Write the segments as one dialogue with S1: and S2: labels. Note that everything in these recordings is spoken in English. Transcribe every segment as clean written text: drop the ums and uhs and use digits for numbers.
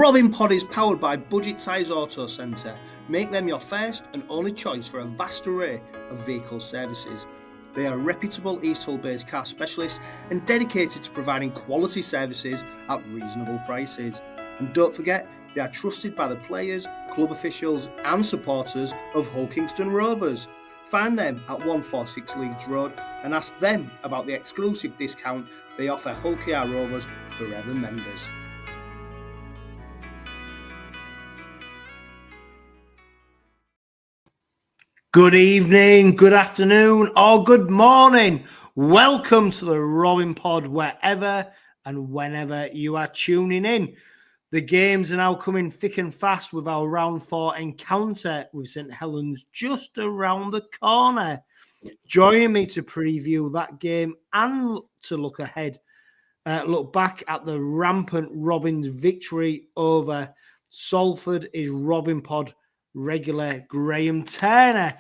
S1: Robin Pod is powered by Budget Tyres Autocentre. Make them your first and only choice for a vast array of vehicle services. They are a reputable East Hull-based car specialist and dedicated to providing quality services at reasonable prices. And don't forget, they are trusted by the players, club officials and supporters of Hull Kingston Rovers. Find them at 146 Leeds Road and ask them about the exclusive discount they offer Hull Kia Rovers Forever members. Good evening, good afternoon, or good morning. Welcome to the Robin Pod, wherever and whenever you are tuning in. The games are now coming thick and fast with our round 4 encounter with St Helens just around the corner. Joining me to preview that game and to look ahead, look back at the rampant Robins victory over Salford is Robin Pod regular Graham Turner.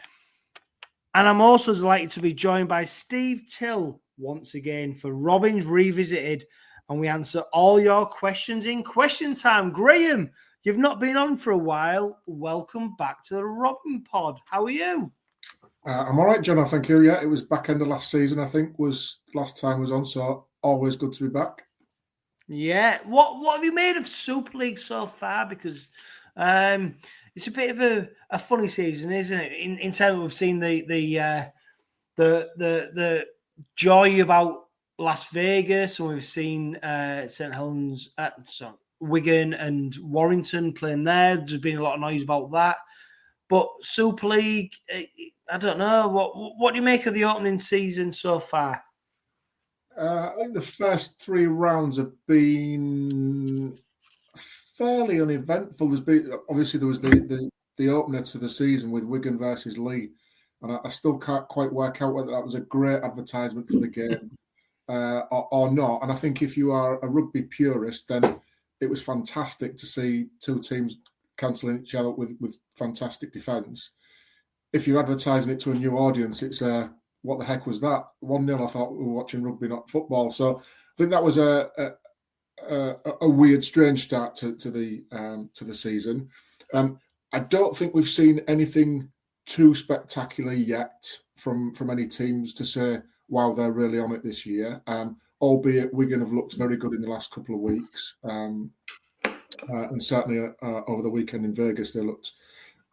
S1: And I'm also delighted to be joined by Steve Till once again for Robins Revisited, and we answer all your questions in question time. Graham, you've not been on for a while. Welcome back to the Robin Pod. How are you?
S2: I'm all right, John. Thank you. Yeah, it was back end of last season, I think, was last time was on, so always good to be back.
S1: Yeah. What have you made of Super League so far? Because it's a bit of a funny season, isn't it? In terms we've seen the joy about Las Vegas, and we've seen St Helens, Wigan and Warrington playing there. There's been a lot of noise about that. But Super League, I don't know. What do you make of the opening season so far?
S2: I think the first 3 rounds have been fairly uneventful. Obviously there was the opener to the season with Wigan versus Leigh, and I still can't quite work out whether that was a great advertisement for the game or not. And I think if you are a rugby purist, then it was fantastic to see 2 teams cancelling each other with fantastic defence. If you're advertising it to a new audience, it's what the heck was that? 1-0. I thought we were watching rugby, not football. So I think that was a weird, strange start to the season. I don't think we've seen anything too spectacular yet from any teams to say, wow, they're really on it this year. Albeit Wigan have looked very good in the last couple of weeks. And certainly over the weekend in Vegas, they looked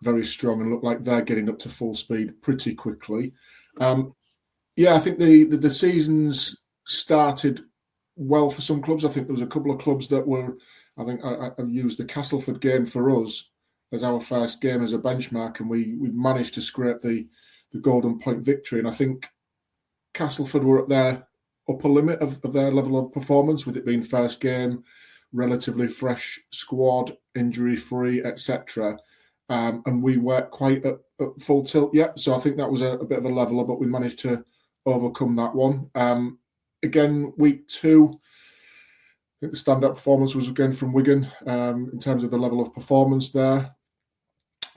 S2: very strong and look like they're getting up to full speed pretty quickly. I think the season's started well for some clubs. I think there was a couple of clubs that were, I think I've used the Castleford game for us as our first game as a benchmark, and we managed to scrape the golden point victory. And I think Castleford were at their upper limit of their level of performance, with it being first game, relatively fresh squad, injury-free, etc. And we weren't quite at full tilt yet. So I think that was a bit of a leveler, but we managed to overcome that one. Again, week 2, I think the stand-up performance was again from Wigan in terms of the level of performance there.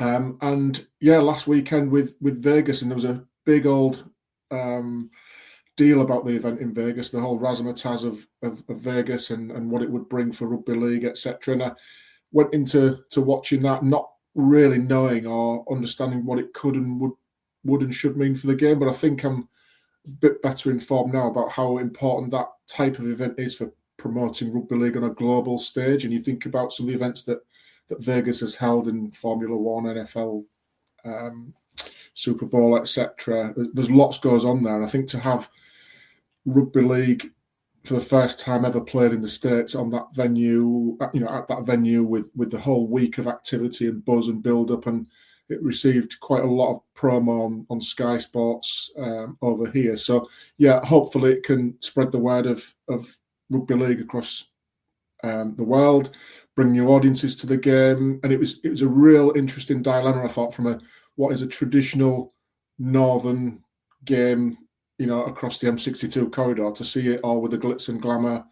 S2: Last weekend with Vegas, and there was a big old deal about the event in Vegas, the whole razzmatazz of Vegas and what it would bring for rugby league, etc. And I went into watching that not really knowing or understanding what it could and would and should mean for the game, but I think I'm a bit better informed now about how important that type of event is for promoting rugby league on a global stage. And you think about some of the events that Vegas has held in Formula 1, NFL, Super Bowl, etc. There's lots goes on there, and I think to have rugby league for the first time ever played in the States on that venue, at that venue with the whole week of activity and buzz and build up, and it received quite a lot of promo on Sky Sports over here. So yeah, hopefully it can spread the word of rugby league across the world, bring new audiences to the game. And it was a real interesting dilemma, I thought, from what is a traditional northern game, across the M62 corridor, to see it all with the glitz and glamour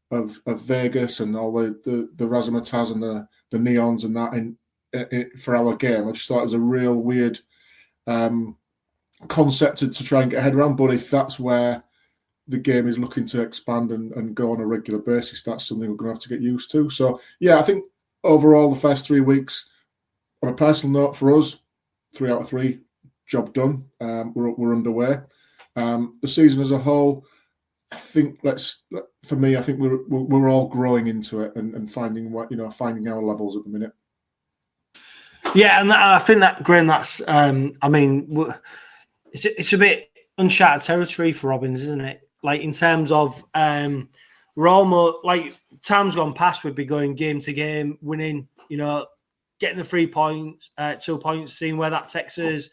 S2: of Vegas and all the razzmatazz and the neons and that for our game. I just thought it was a real weird concept to try and get a head around. But if that's where the game is looking to expand and go on a regular basis, that's something we're going to have to get used to. So, yeah, I think overall, the first 3 weeks, on a personal note for us, 3 out of 3, job done. We're underway. The season as a whole, I think for me, I think we're all growing into it and finding finding our levels at the minute.
S1: Yeah, and I think that, Graham, that's I mean, it's a bit uncharted territory for Robins, isn't it? Like, in terms of we're almost like, times gone past, we'd be going game to game, winning, getting the 3 points, 2 points, seeing where that takes us.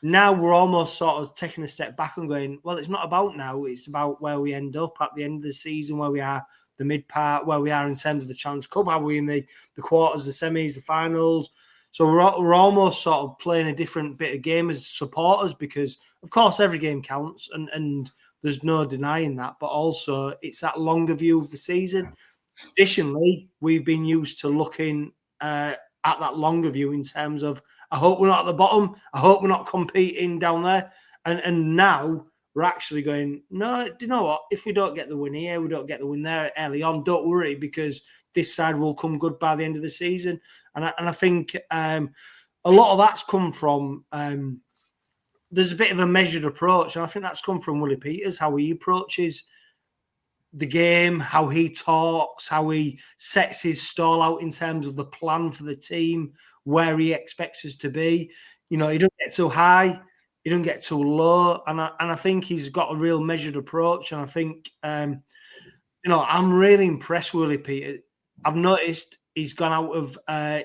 S1: Now we're almost sort of taking a step back and going, well, it's not about now. It's about where we end up at the end of the season, where we are, the mid part, where we are in terms of the Challenge Cup. Are we in the quarters, the semis, the finals? So we're almost sort of playing a different bit of game as supporters, because, of course, every game counts, and there's no denying that. But also, it's that longer view of the season. Additionally, we've been used to looking at that longer view in terms of, I hope we're not at the bottom. I hope we're not competing down there. And now we're actually going, no, do you know what? If we don't get the win here, we don't get the win there early on, don't worry, because this side will come good by the end of the season. And I think a lot of that's come from, there's a bit of a measured approach. And I think that's come from Willie Peters, how he approaches the game, how he talks, how he sets his stall out in terms of the plan for the team, where he expects us to be. He doesn't get too high, he doesn't get too low, and I think he's got a real measured approach. And I think I'm really impressed with Willie Peters. I've noticed he's gone out of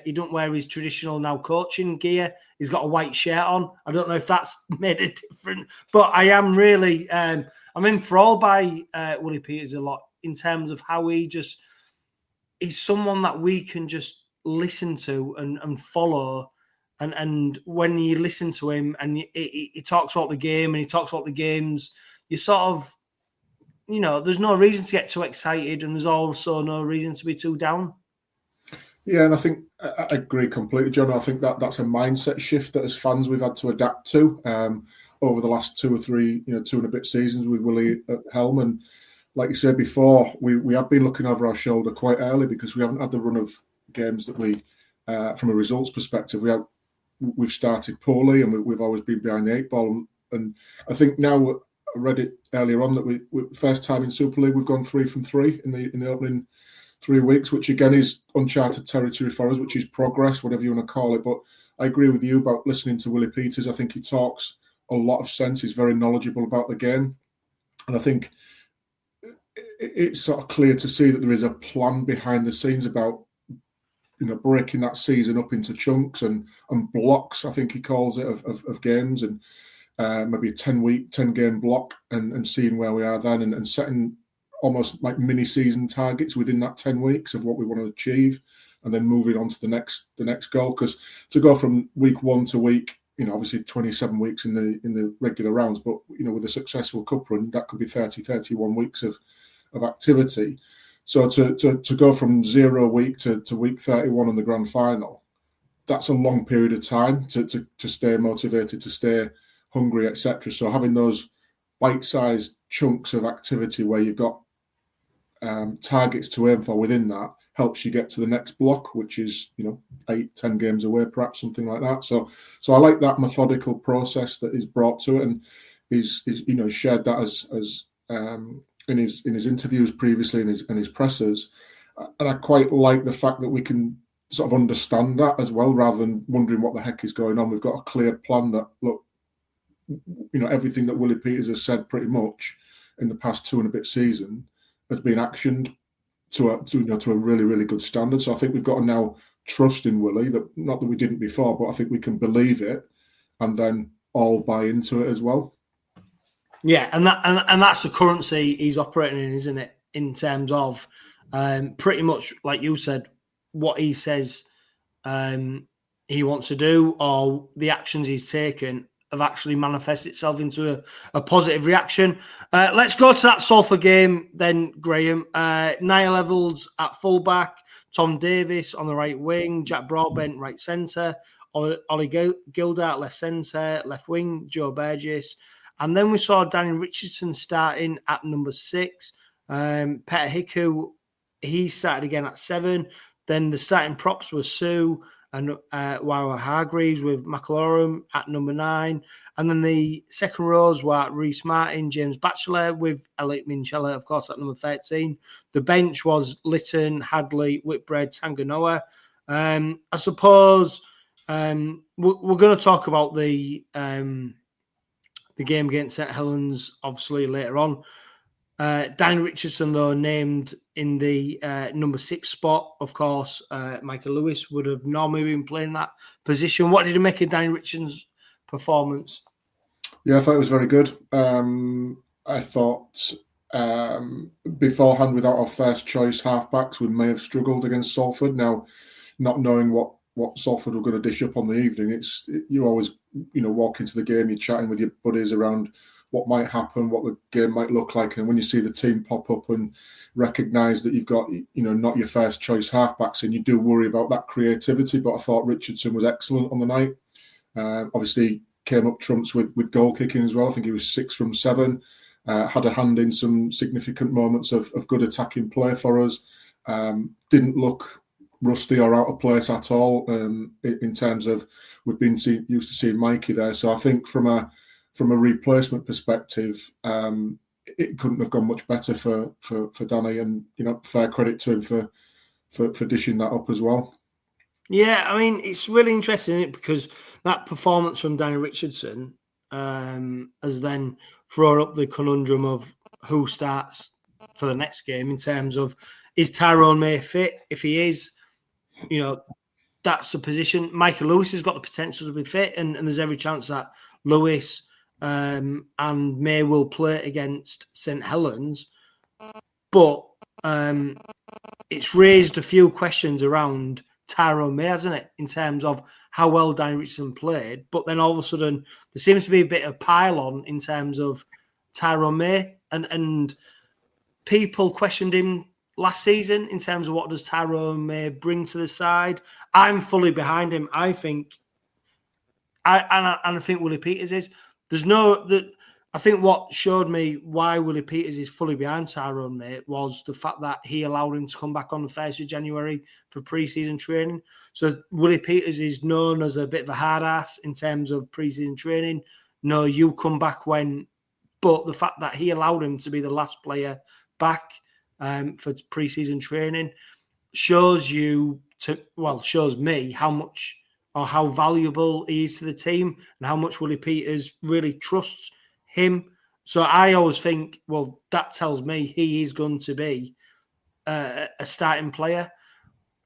S1: he don't wear his traditional now coaching gear. He's got a white shirt on. I don't know if that's made a difference, but I am really I'm enthralled by Willie Peters a lot, in terms of how he's someone that we can just listen to and follow. And when you listen to him and he talks about the game and he talks about the games, you sort of, there's no reason to get too excited, and there's also no reason to be too down.
S2: Yeah, and I think I agree completely, John. I think that's a mindset shift that as fans we've had to adapt to over the last 2 or 3, 2 and a bit seasons with Willie at helm. And like you said before, we have been looking over our shoulder quite early, because we haven't had the run of games that we, from a results perspective, we've started poorly, and we've always been behind the 8 ball. And I think now, I read it earlier on, that we first time in Super League we've gone 3 from 3 in the opening 3 weeks, which again is uncharted territory for us, which is progress, whatever you want to call it. But I agree with you about listening to Willie Peters. I think he talks a lot of sense. He's very knowledgeable about the game, and I think it's sort of clear to see that there is a plan behind the scenes about breaking that season up into chunks and blocks, I think he calls it, of games, and maybe a 10-game block, and seeing where we are then, and setting almost like mini season targets within that 10 weeks of what we want to achieve, and then moving on to the next goal. Because to go from week 1 to week, obviously 27 weeks in the regular rounds, but with a successful cup run, that could be 31 weeks of activity. So to go from 0 week to week 31 in the grand final, that's a long period of time to stay motivated, to stay hungry, etc. So having those bite-sized chunks of activity where you've got targets to aim for within that helps you get to the next block, which is 8-10 games away, perhaps, something like that. So I like that methodical process that is brought to it, and he's shared that as in his interviews previously, and his pressers. And I quite like the fact that we can sort of understand that as well, rather than wondering what the heck is going on. We've got a clear plan that, look, everything that Willie Peters has said pretty much in the past 2 and a bit season has been actioned to a really, really good standard. So I think we've got to now trust in Willie, that not that we didn't before, but I think we can believe it and then all buy into it as well.
S1: Yeah, and that's the currency he's operating in, isn't it? In terms of pretty much, like you said, what he says he wants to do, or the actions he's taken, have actually manifested itself into a positive reaction. Let's go to that Salford game then, Graham. Niall Evans at fullback, Tom Davis on the right wing, Jack Broadbent right centre, Ollie Gilder at left centre, left wing, Joe Burgess. And then we saw Daniel Richardson starting at number 6. Peter Hickey, he started again at 7. Then the starting props were Sue and 𝗬𝗂𝗏 with McIlroy at number 9. And then the second rows were Reece Martin, James Batchelor with Elliot Minchella, of course, at number 13. The bench was Litton, Hadley, Whitbread, Tanganoa. I suppose we're going to talk about the game against St Helens, obviously, later on. Danny Richardson, though, named in the number 6 spot. Of course, Michael Lewis would have normally been playing that position. What did you make of Danny Richardson's performance?
S2: Yeah, I thought it was very good. I thought beforehand, without our first choice halfbacks, we may have struggled against Salford. Now, not knowing what Salford were going to dish up on the evening, you always, walk into the game, you're chatting with your buddies around what might happen, what the game might look like, and when you see the team pop up and recognise that you've got, not your first choice halfbacks, and you do worry about that creativity. But I thought Richardson was excellent on the night. Obviously, came up trumps with goal kicking as well. I think he was 6 from 7. Had a hand in some significant moments of good attacking play for us. Didn't look rusty or out of place at all in terms of we've been used to seeing Mikey there. So I think from a replacement perspective, it couldn't have gone much better for Danny, and fair credit to him for dishing that up as well.
S1: Yeah, I mean, it's really interesting, isn't it? Because that performance from Danny Richardson has then thrown up the conundrum of who starts for the next game in terms of, is Tyrone May fit? If he is, that's the position. Michael Lewis has got the potential to be fit, and there's every chance that Lewis and May will play against St Helens. But it's raised a few questions around Tyrone May, hasn't it, in terms of how well Danny Richardson played. But then all of a sudden, there seems to be a bit of pile-on in terms of Tyrone May. And people questioned him last season in terms of what does Tyrone May bring to the side. I'm fully behind him. I think Willie Peters is. I think what showed me why Willie Peters is fully behind Tyrone May was the fact that he allowed him to come back on the 1st of January for pre-season training. So Willie Peters is known as a bit of a hard ass in terms of pre-season training. No, you come back when. But the fact that he allowed him to be the last player back for pre-season training shows me how much or how valuable he is to the team and how much Willie Peters really trusts him. So I always think, well, that tells me he is going to be a starting player.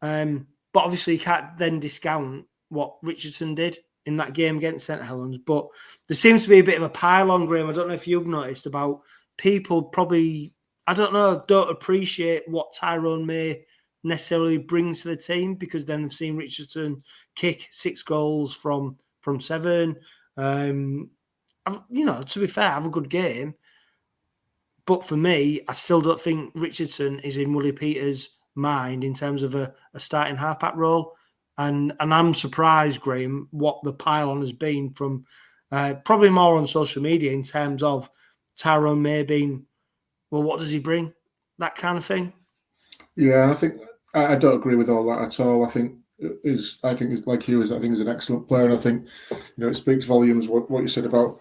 S1: But obviously, you can't then discount what Richardson did in that game against St Helens. But there seems to be a bit of a pile-on, Graham. I don't know if you've noticed about people probably, don't appreciate what Tyrone May necessarily brings to the team, because then they've seen Richardson kick 6 goals from 7. To be fair, have a good game. But for me, I still don't think Richardson is in Willie Peters' mind in terms of a starting halfback role. And I'm surprised, Graham, what the pile-on has been from probably more on social media in terms of Tyrone May being, well, what does he bring? That kind of thing.
S2: Yeah, I think I don't agree with all that at all. I think he's like you. I think he's an excellent player, and I think it speaks volumes what you said about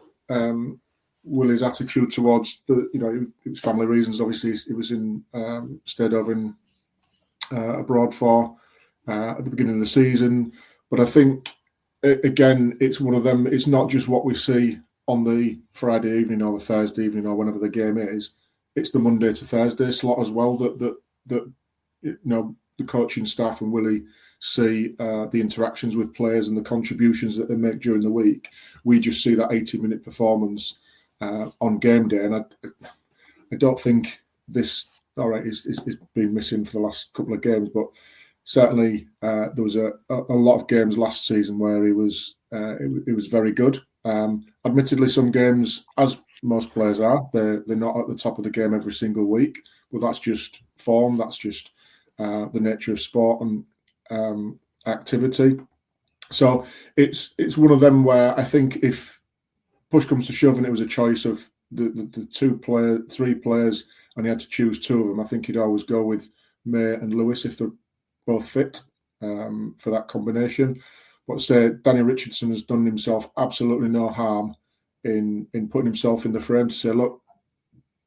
S2: Willie's attitude towards it was family reasons. Obviously, he was stayed over in abroad for at the beginning of the season. But I think again, it's one of them. It's not just what we see on the Friday evening or the Thursday evening or whenever the game is. It's the Monday to Thursday slot as well that the coaching staff and Willie see the interactions with players and the contributions that they make during the week. We just see that 80-minute performance on game day, and I don't think this. All right, is been missing for the last couple of games, but certainly there was a lot of games last season where he was very good. Admittedly, some games, as most players are, they're not at the top of the game every single week, but that's just form. That's just the nature of sport and activity. So it's one of them where I think if push comes to shove and it was a choice of the 3 players and he had to choose 2 of them, I think he'd always go with May and Lewis if there both fit for that combination. But say Danny Richardson has done himself absolutely no harm in putting himself in the frame to say, look,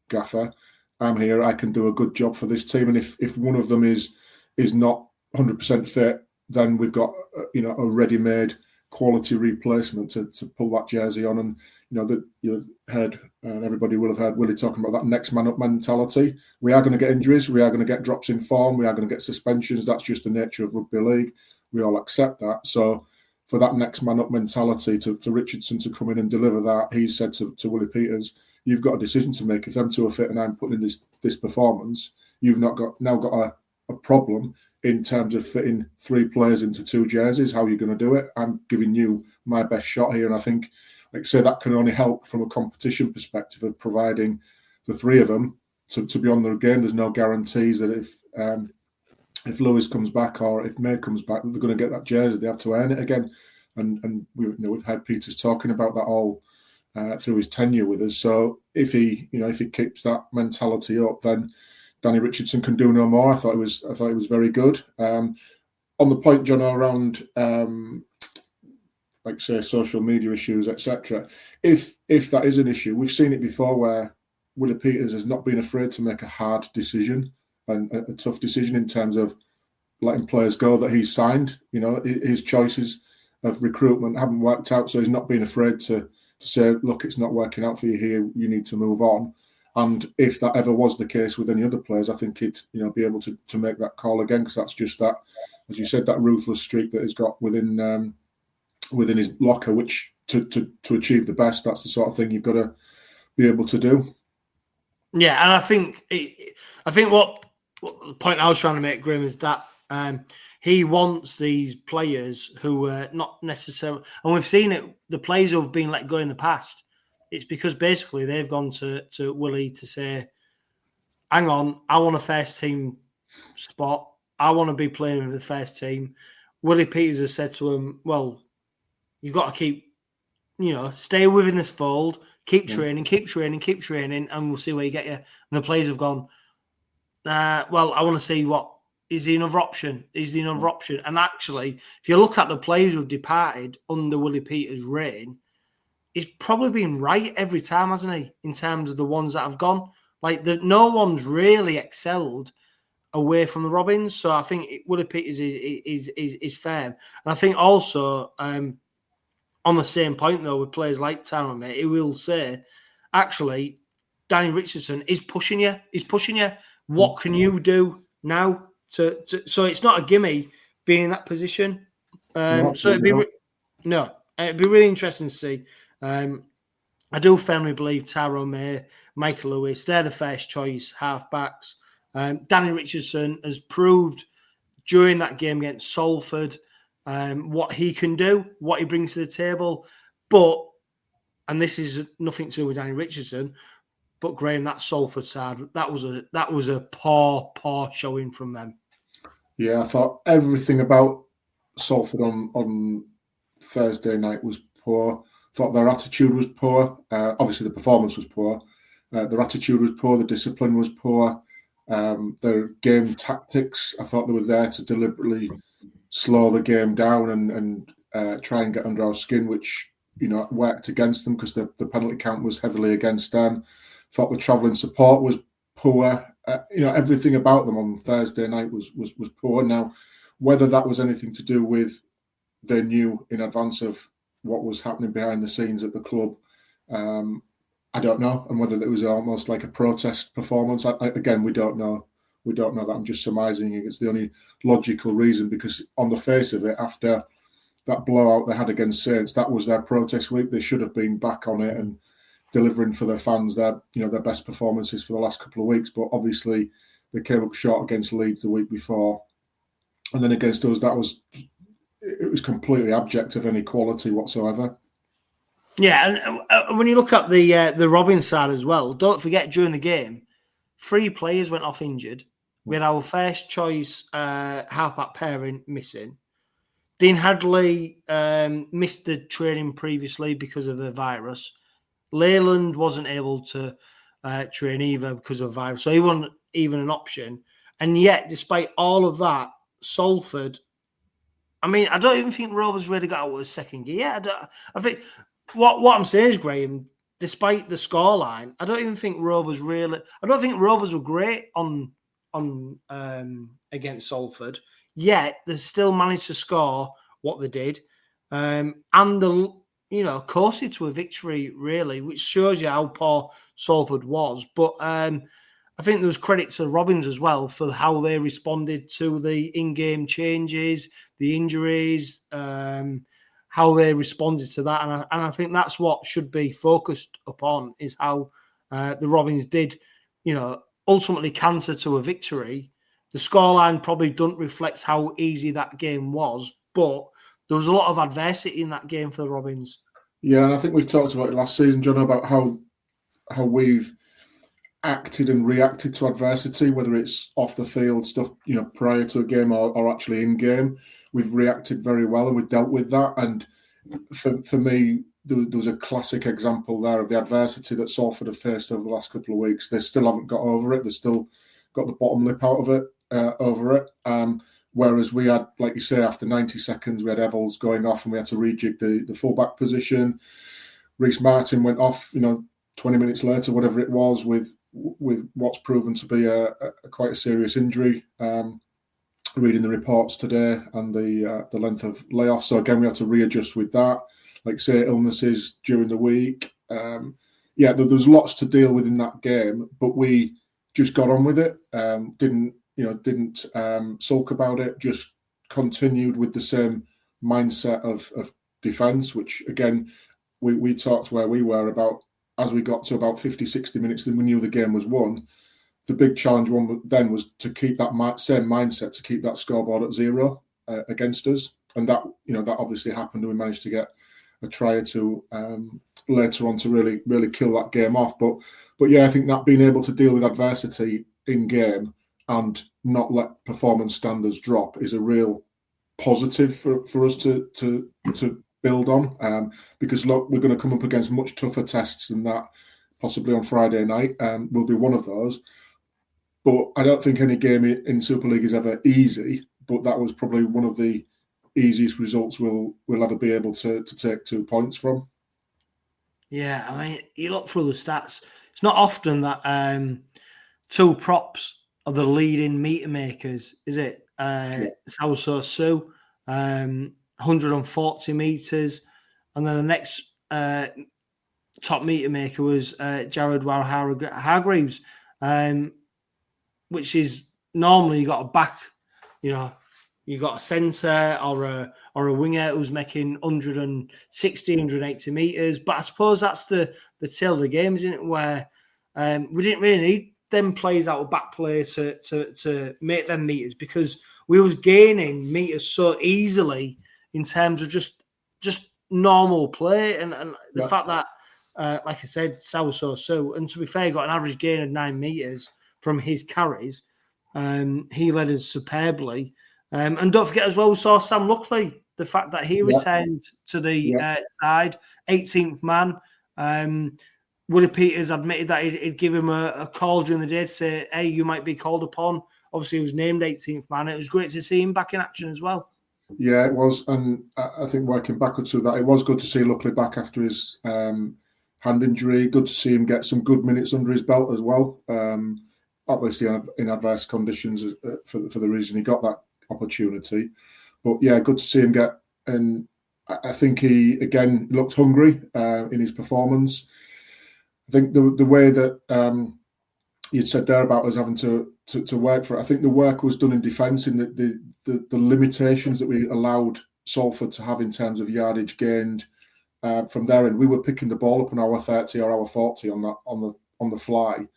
S2: Gaffer, I'm here. I can do a good job for this team. And if one of them is not 100% fit, then we've got a ready-made quality replacement to pull that jersey on. And that you've heard, and everybody will have heard Willie talking about that next man up mentality. We are going to get injuries. We are going to get drops in form. We are going to get suspensions. That's just the nature of rugby league. We all accept that. So for that next man up mentality for Richardson to come in and deliver that, he said to Willie Peters, you've got a decision to make. If them two are fit and I'm putting in this performance, you've now got a problem in terms of fitting 3 players into 2 jerseys. How are you going to do it? I'm giving you my best shot here. And I think, like I say, that can only help from a competition perspective of providing the 3 of them to be on their game. There's no guarantees that if Lewis comes back or if May comes back, they're going to get that jersey. They have to earn it again. And we've had Peters talking about that all through his tenure with us. So if he keeps that mentality up, then Danny Richardson can do no more. I thought it was very good. On the point, John, around like say social media issues, etc. If that is an issue, we've seen it before where Willie Peters has not been afraid to make a hard decision and a tough decision in terms of letting players go that he's signed. His choices of recruitment haven't worked out, so he's not been afraid to say, look, it's not working out for you here. You need to move on. And if that ever was the case with any other players, I think he'd be able to make that call again, because that's just that, as you said, that ruthless streak that he's got within his locker, which to achieve the best, that's the sort of thing you've got to be able to do. Yeah, and I think what the point I was trying to make, Grim, is that he wants these players who are not necessarily, and we've seen it, the players who have been let go in the past. It's because basically they've gone to Willie to say, hang on, I want a first team spot. I want to be playing with the first team. Willie Peters has said to him, well, you've got to keep, stay within this fold, keep training, and we'll see where you get you. And the players have gone, well, I want to see what is the another option. And actually, if you look at the players who've departed under Willie Peters' reign, he's probably been right every time, hasn't he? In terms of the ones that have gone, no one's really excelled away from the Robins. So I think Willie Peters is fair. And I think also on the same point though, with players like Tyrone, mate, he will say, actually, Danny Richardson is pushing you. He's pushing you. What can you do now? So it's not a gimme being in that position. So it'd be really interesting to see. I do firmly believe Tyrone May, Michael Lewis, they're the first choice halfbacks. Danny Richardson has proved during that game against Salford what he can do, what he brings to the table. But, and this is nothing to do with Danny Richardson, but Graham, that Salford side, that was a poor showing from them. Yeah, I thought everything about Salford on Thursday night was poor. Thought their attitude was poor. Obviously, the performance was poor. Their attitude was poor. The discipline was poor. Their game tactics, I thought they were there to deliberately slow the game down and try and get under our skin, which worked against them because the penalty count was heavily against them. Thought the travelling support was poor. Everything about them on Thursday night was poor. Now, whether that was anything to do with they knew in advance of what was happening behind the scenes at the club, I don't know, and whether it was almost like a protest performance. Again, we don't know. We don't know that. I'm just surmising it's the only logical reason, because on the face of it, after that blowout they had against Saints, that was their protest week. They should have been back on it and delivering for their fans their best performances for the last couple of weeks. But obviously, they came up short against Leeds the week before, and then against us, it was completely abject of any quality whatsoever. Yeah, and when you look at the Robins side as well, don't forget during the game, 3 players went off injured. We had our first choice halfback pairing missing. Dean Hadley missed the training previously because of the virus. Leyland wasn't able to train either because of the virus, so he wasn't even an option. And yet, despite all of that,
S1: Salford, I mean, I don't even think Rovers really got out of second gear. I think what I'm saying is, Graham, despite the scoreline, I don't even think Rovers really. I don't think Rovers were great on against Salford. Yet they still managed to score what they did, and coasted to a victory really, which shows you how poor Salford was. But I think there was credit to Robins as well for how they responded to the in-game changes, the injuries, how they responded to that. And I think that's what should be focused upon, is how the Robins did, ultimately canter to a victory. The scoreline probably doesn't reflect how easy that game was, but there was a lot of adversity in that game for the Robins.
S2: Yeah, and I think we've talked about it last season, John, about how we've acted and reacted to adversity, whether it's off the field stuff, prior to a game or actually in game. We've reacted very well and we've dealt with that. And for me, there was a classic example there of the adversity that Salford have faced over the last couple of weeks. They still haven't got over it. They've still got the bottom lip out of it, over it. Whereas we had, like you say, after 90 seconds, we had Evels going off and we had to rejig the fullback position. Reece Martin went off, 20 minutes later, whatever it was, with what's proven to be a quite a serious injury. Reading the reports today and the length of layoff. So again, we had to readjust with that. Like say, illnesses during the week. There was lots to deal with in that game, but we just got on with it. Didn't sulk about it. Just continued with the same mindset of defence, which again, we talked where we were about. As we got to about 50, 60 minutes, then we knew the game was won. The big challenge then was to keep that same mindset, to keep that scoreboard at 0 against us. And that, that obviously happened, and we managed to get a try or two later on to really, really kill that game off. But yeah, I think that being able to deal with adversity in game and not let performance standards drop is a real positive for us to build on, because look, we're going to come up against much tougher tests than that, possibly on Friday night, and will be one of those. But I don't think any game in Super League is ever easy, but that was probably one of the easiest results we'll ever be able to take 2 points from.
S1: Yeah, I mean, you look through the stats, it's not often that two props are the leading meter makers, is it? 𝗪𝗪𝗪 140 metres, and then the next top meter maker was Jared Hargreaves, which is normally you got a back, you got a centre or a winger who's making 160, 180 metres. But I suppose that's the tail of the game, isn't it? Where we didn't really need them plays out of back play to make them metres, because we was gaining metres so easily in terms of just normal play, and the fact that, like I said, 𝗪𝗪𝗪, and to be fair, he got an average gain of 9 metres from his carries. He led us superbly. And don't forget as well, we saw Sam Luckley, the fact that he returned to the side, 18th man. Willie Peters admitted that he'd give him a call during the day to say, hey, you might be called upon. Obviously, he was named 18th man. It was great to see him back in action as well.
S2: Yeah, it was. And I think working backwards through that, it was good to see Luckley back after his hand injury. Good to see him get some good minutes under his belt as well. Obviously, in adverse conditions for the reason he got that opportunity. But yeah, good to see him get. And I think he, again, looked hungry in his performance. I think the way that you'd said there about us having to work for it, I think the work was done in defence, in the limitations that we allowed Salford to have in terms of yardage gained from there. And we were picking the ball up on our 30 or our 40 on the fly,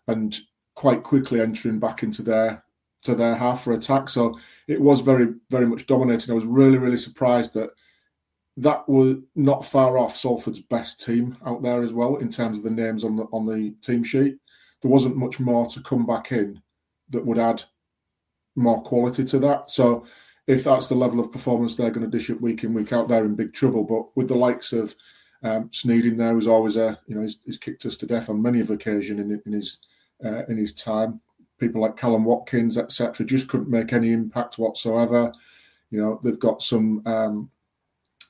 S2: and quite quickly entering back into their half for attack. So it was very, very much dominating. I was really, really surprised that was not far off Salford's best team out there as well in terms of the names on the team sheet. There wasn't much more to come back in that would add more quality to that. So if that's the level of performance they're going to dish up week in, week out, they're in big trouble. But with the likes of Sneed in there, who's always he's kicked us to death on many of occasions in his time. people like Callum Watkins, etc., just couldn't make any impact whatsoever. You know, they've got some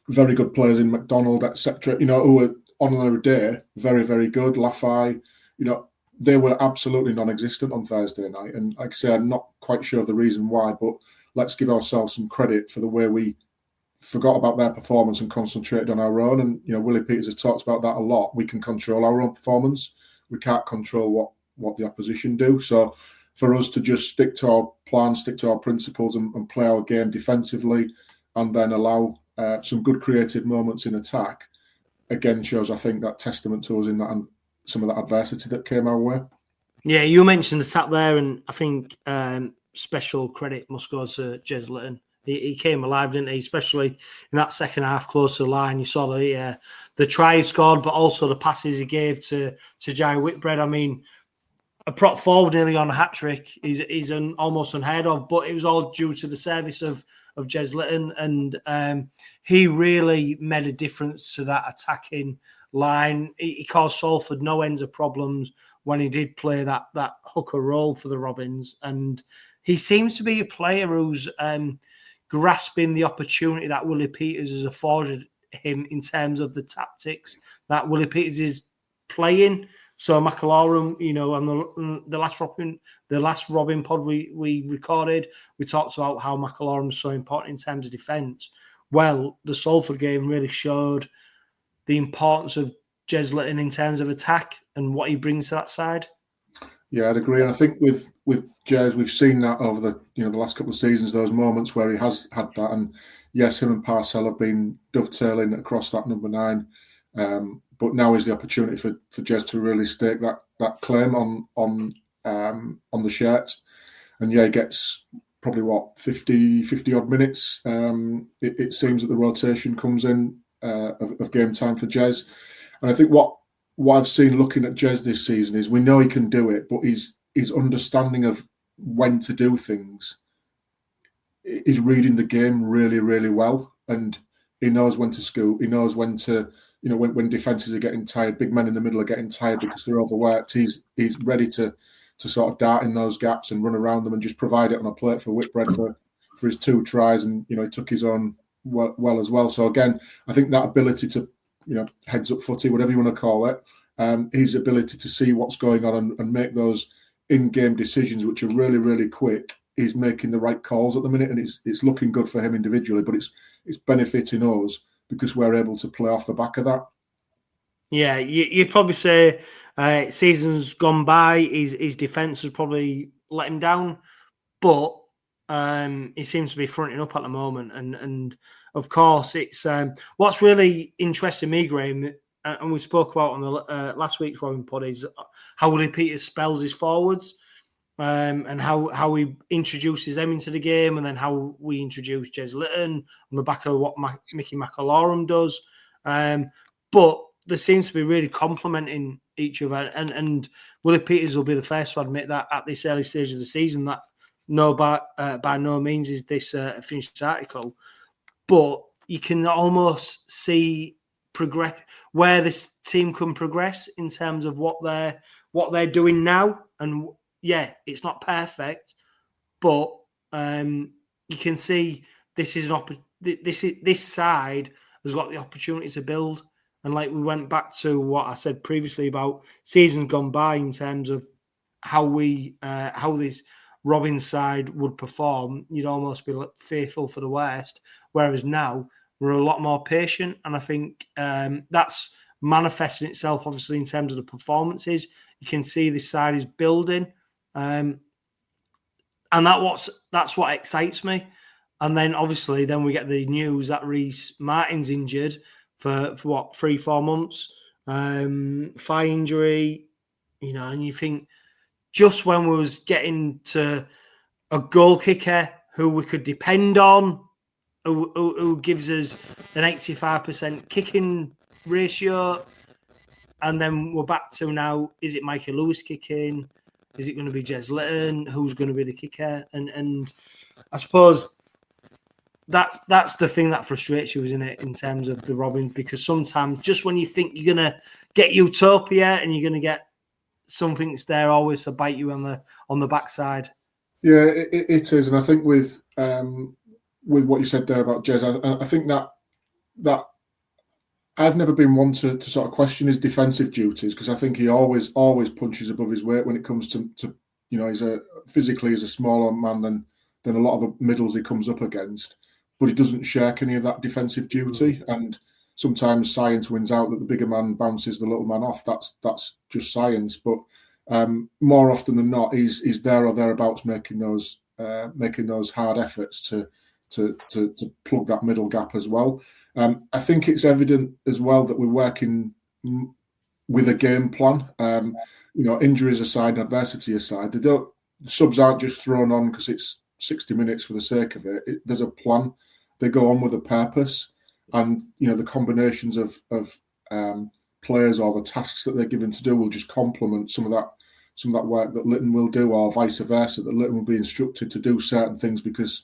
S2: very good players in McDonald, etc., you know, who were on their day very, very good. Lafay, you know, they were absolutely non-existent on Thursday night. And like I say, I'm not quite sure of the reason why, but let's give ourselves some credit for the way we forgot about their performance and concentrated on our own. And, you know, Willie Peters has talked about that a lot. We can control our own performance. We can't control what the opposition do. So for us to just stick to our plan, stick to our principles and play our game defensively and then allow some good creative moments in attack, again, shows, I think, that testament to us in that and some of that adversity that came our way.
S1: Yeah, you mentioned the attack there, and I think special credit must go to Ches-Lytton. He came alive, didn't he? Especially in that second half, close to the line. You saw the try he scored, but also the passes he gave to 𝗀𝗄𝗏𝗏. I mean, a prop forward nearly on a hat trick is almost unheard of, but it was all due to the service of Ches-Lytton, and he really made a difference to that attacking line. He caused Salford no ends of problems when he did play that hooker role for the Robins, and he seems to be a player who's grasping the opportunity that Willie Peters has afforded him in terms of the tactics that Willie Peters is playing. So 𝗂𝗏𝗏𝗀𝗏, you know, on the last Robin pod we recorded, we talked about how 𝗂𝗏𝗏𝗏𝗀 is so important in terms of defence. Well, the Salford game really showed the importance of Ches-Lytton in terms of attack and what he brings to that side.
S2: Yeah, I'd agree. And I think with Ches, we've seen that over the last couple of seasons, those moments where he has had that. And yes, him and Parcell have been dovetailing across that number 9. But now is the opportunity for Ches to really stake that claim on the shirt. And yeah, he gets probably 50 odd minutes. It seems that the rotation comes in of game time for Ches. And I think what I've seen looking at Ches this season is we know he can do it, but his understanding of when to do things is reading the game really, really well. And he knows when to scoot. He knows when to, you know, when defences are getting tired, big men in the middle are getting tired because they're overworked. He's ready to sort of dart in those gaps and run around them and just provide it on a plate for 𝗂𝗏𝗏𝗏 for his 2 tries. And, you know, he took his own well as well. So again, I think that ability to, you know, heads up footy, whatever you want to call it, his ability to see what's going on and make those in-game decisions, which are really, really quick. He's making the right calls at the minute, and it's looking good for him individually, but it's benefiting us because we're able to play off the back of that.
S1: Yeah, you'd probably say seasons gone by, his defence has probably let him down, but he seems to be fronting up at the moment. And of course, it's what's really interesting me, Graham, and we spoke about on the last week's Robin pod, is how Willie Peters spells his forwards. And how he introduces them into the game, and then how we introduce Ches-Lytton on the back of what Mickey 𝗂𝗏𝗏𝗏𝗏 does. But they seem to be really complementing each other. And Willie Peters will be the first to admit that at this early stage of the season, that by no means is this a finished article. But you can almost see progress where this team can progress in terms of what they're doing now. And yeah, it's not perfect, but you can see this is this side has got the opportunity to build. And like we went back to what I said previously about seasons gone by in terms of how this Robin side would perform, you'd almost be fearful for the worst. Whereas now we're a lot more patient, and I think that's manifesting itself obviously in terms of the performances. You can see this side is building. And that's what excites me. And then obviously we get the news that Rhys Martin's injured for what, 3-4 months, thigh injury, you know, and you think just when we was getting to a goal kicker who we could depend on, who gives us an 85% kicking ratio, and then we're back to now, is it Michael Lewis kicking? Is it going to be Ches-Lytton? Who's going to be the kicker? And I suppose that's the thing that frustrates you, isn't it, in terms of the Robins? Because sometimes just when you think you're going to get utopia and you're going to get something's there always to bite you on the backside.
S2: Yeah, it is, and I think with what you said there about Jez, I think that I've never been one to sort of question his defensive duties, because I think he always punches above his weight when it comes to he's physically a smaller man than a lot of the middles he comes up against, but he doesn't shirk any of that defensive duty. And sometimes science wins out, that the bigger man bounces the little man off. That's just science. But more often than not, he's there or thereabouts making those hard efforts to plug that middle gap as well. I think it's evident as well that we're working with a game plan. Injuries aside and adversity aside, subs aren't just thrown on because it's 60 minutes for the sake of it. There's a plan. They go on with a purpose, and the combinations of players or the tasks that they're given to do will just complement some of that work that Lytton will do, or vice versa, that Lytton will be instructed to do certain things because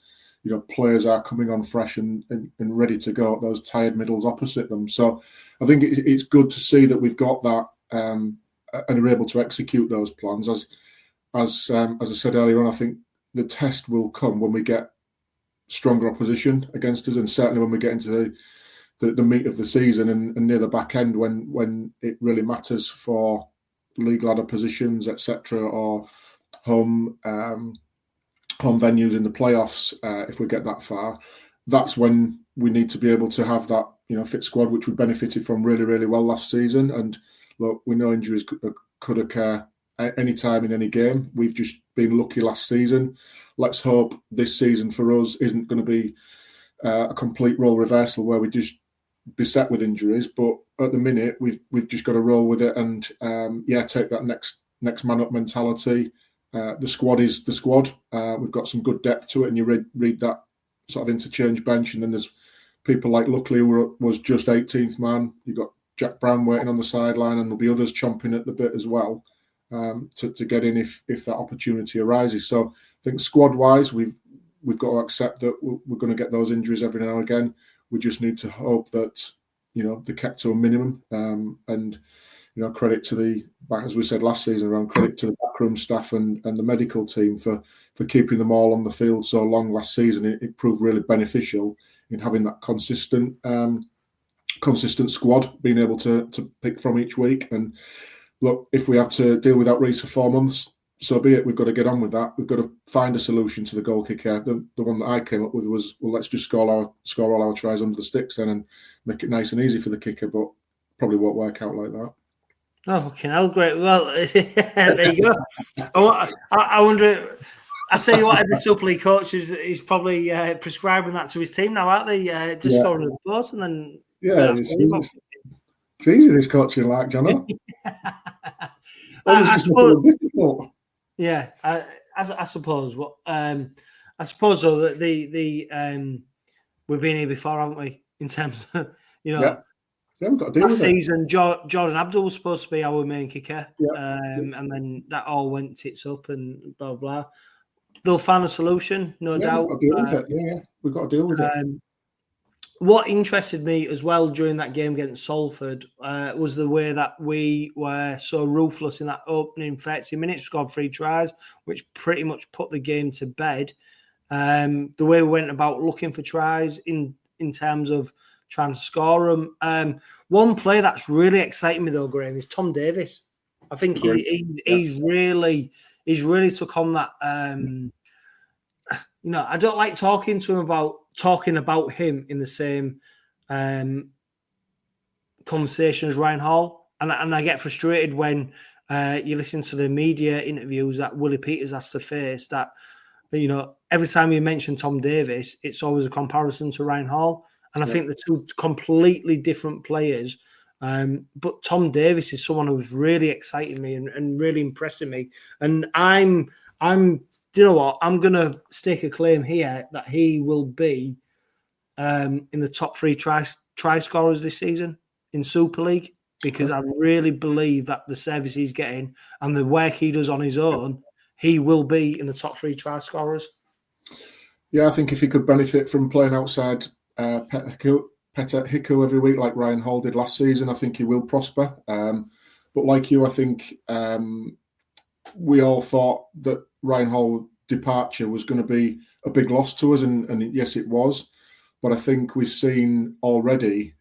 S2: players are coming on fresh and ready to go at those tired middles opposite them. So I think it's good to see that we've got that and are able to execute those plans. As I said earlier on, I think the test will come when we get stronger opposition against us, and certainly when we get into the meat of the season and near the back end, when it really matters for league ladder positions, etc., or home venues in the playoffs. If we get that far, that's when we need to be able to have that fit squad, which we benefited from really, really well last season. And look, we know injuries could occur any time in any game. We've just been lucky last season. Let's hope this season for us isn't going to be a complete role reversal where we just beset with injuries. But at the minute, we've just got to roll with it and take that next man up mentality. The squad is the squad. We've got some good depth to it, and you read that sort of interchange bench, and then there's people like Luckley, who was just 18th man. You've got Jack Brown waiting on the sideline, and there'll be others chomping at the bit as well to get in if that opportunity arises. So I think squad-wise, we've got to accept that we're going to get those injuries every now and again. We just need to hope that they're kept to a minimum, and credit to as we said last season, around credit to the backroom staff and the medical team for keeping them all on the field so long last season. It proved really beneficial in having that consistent squad, being able to pick from each week. And look, if we have to deal with that Reece for 4 months, so be it. We've got to get on with that. We've got to find a solution to the goal kicker. The one that I came up with was, well, let's just score all our tries under the sticks then and make it nice and easy for the kicker, but probably won't work out like that.
S1: Oh, fucking hell, great. Well, there you go. I wonder, I tell you what, every Super League coach is probably prescribing that to his team now, aren't they? Just scoring the post and then...
S2: Yeah, it's easy, this coaching, like, Jono.
S1: I suppose, difficult. Yeah, I suppose. I suppose, though, that we've been here before, haven't we? In terms of,
S2: Yeah, we've got to deal
S1: last
S2: with
S1: season, Jordan Abdul was supposed to be our main kicker, and then that all went tits up and blah blah. They'll find a solution, no doubt.
S2: We've got to deal with it. We've got to deal with it.
S1: What interested me as well during that game against Salford was the way that we were so ruthless in that opening 30 minutes. We scored 3 tries, which pretty much put the game to bed. The way we went about looking for tries in terms of trying to score them. One player that's really exciting me though, Graham, is Tom Davies. I think he's really took on that. I don't like talking about him in the same conversation as Ryan Hall, and I get frustrated when you listen to the media interviews that Willie Peters has to face. That every time you mention Tom Davies, it's always a comparison to Ryan Hall. And I think they're two completely different players. But Tom Davies is someone who's really exciting me and really impressing me. And I'm do you know what? I'm going to stake a claim here that he will be in the top 3 try scorers this season in Super League, because I really believe that the service he's getting and the work he does on his own, he will be in the top 3 try scorers.
S2: Yeah, I think if he could benefit from playing outside Petter Hiku every week like Ryan Hall did last season, I think he will prosper. But like you, I think we all thought that Ryan Hall departure was going to be a big loss to us, and yes, it was. But I think we've seen already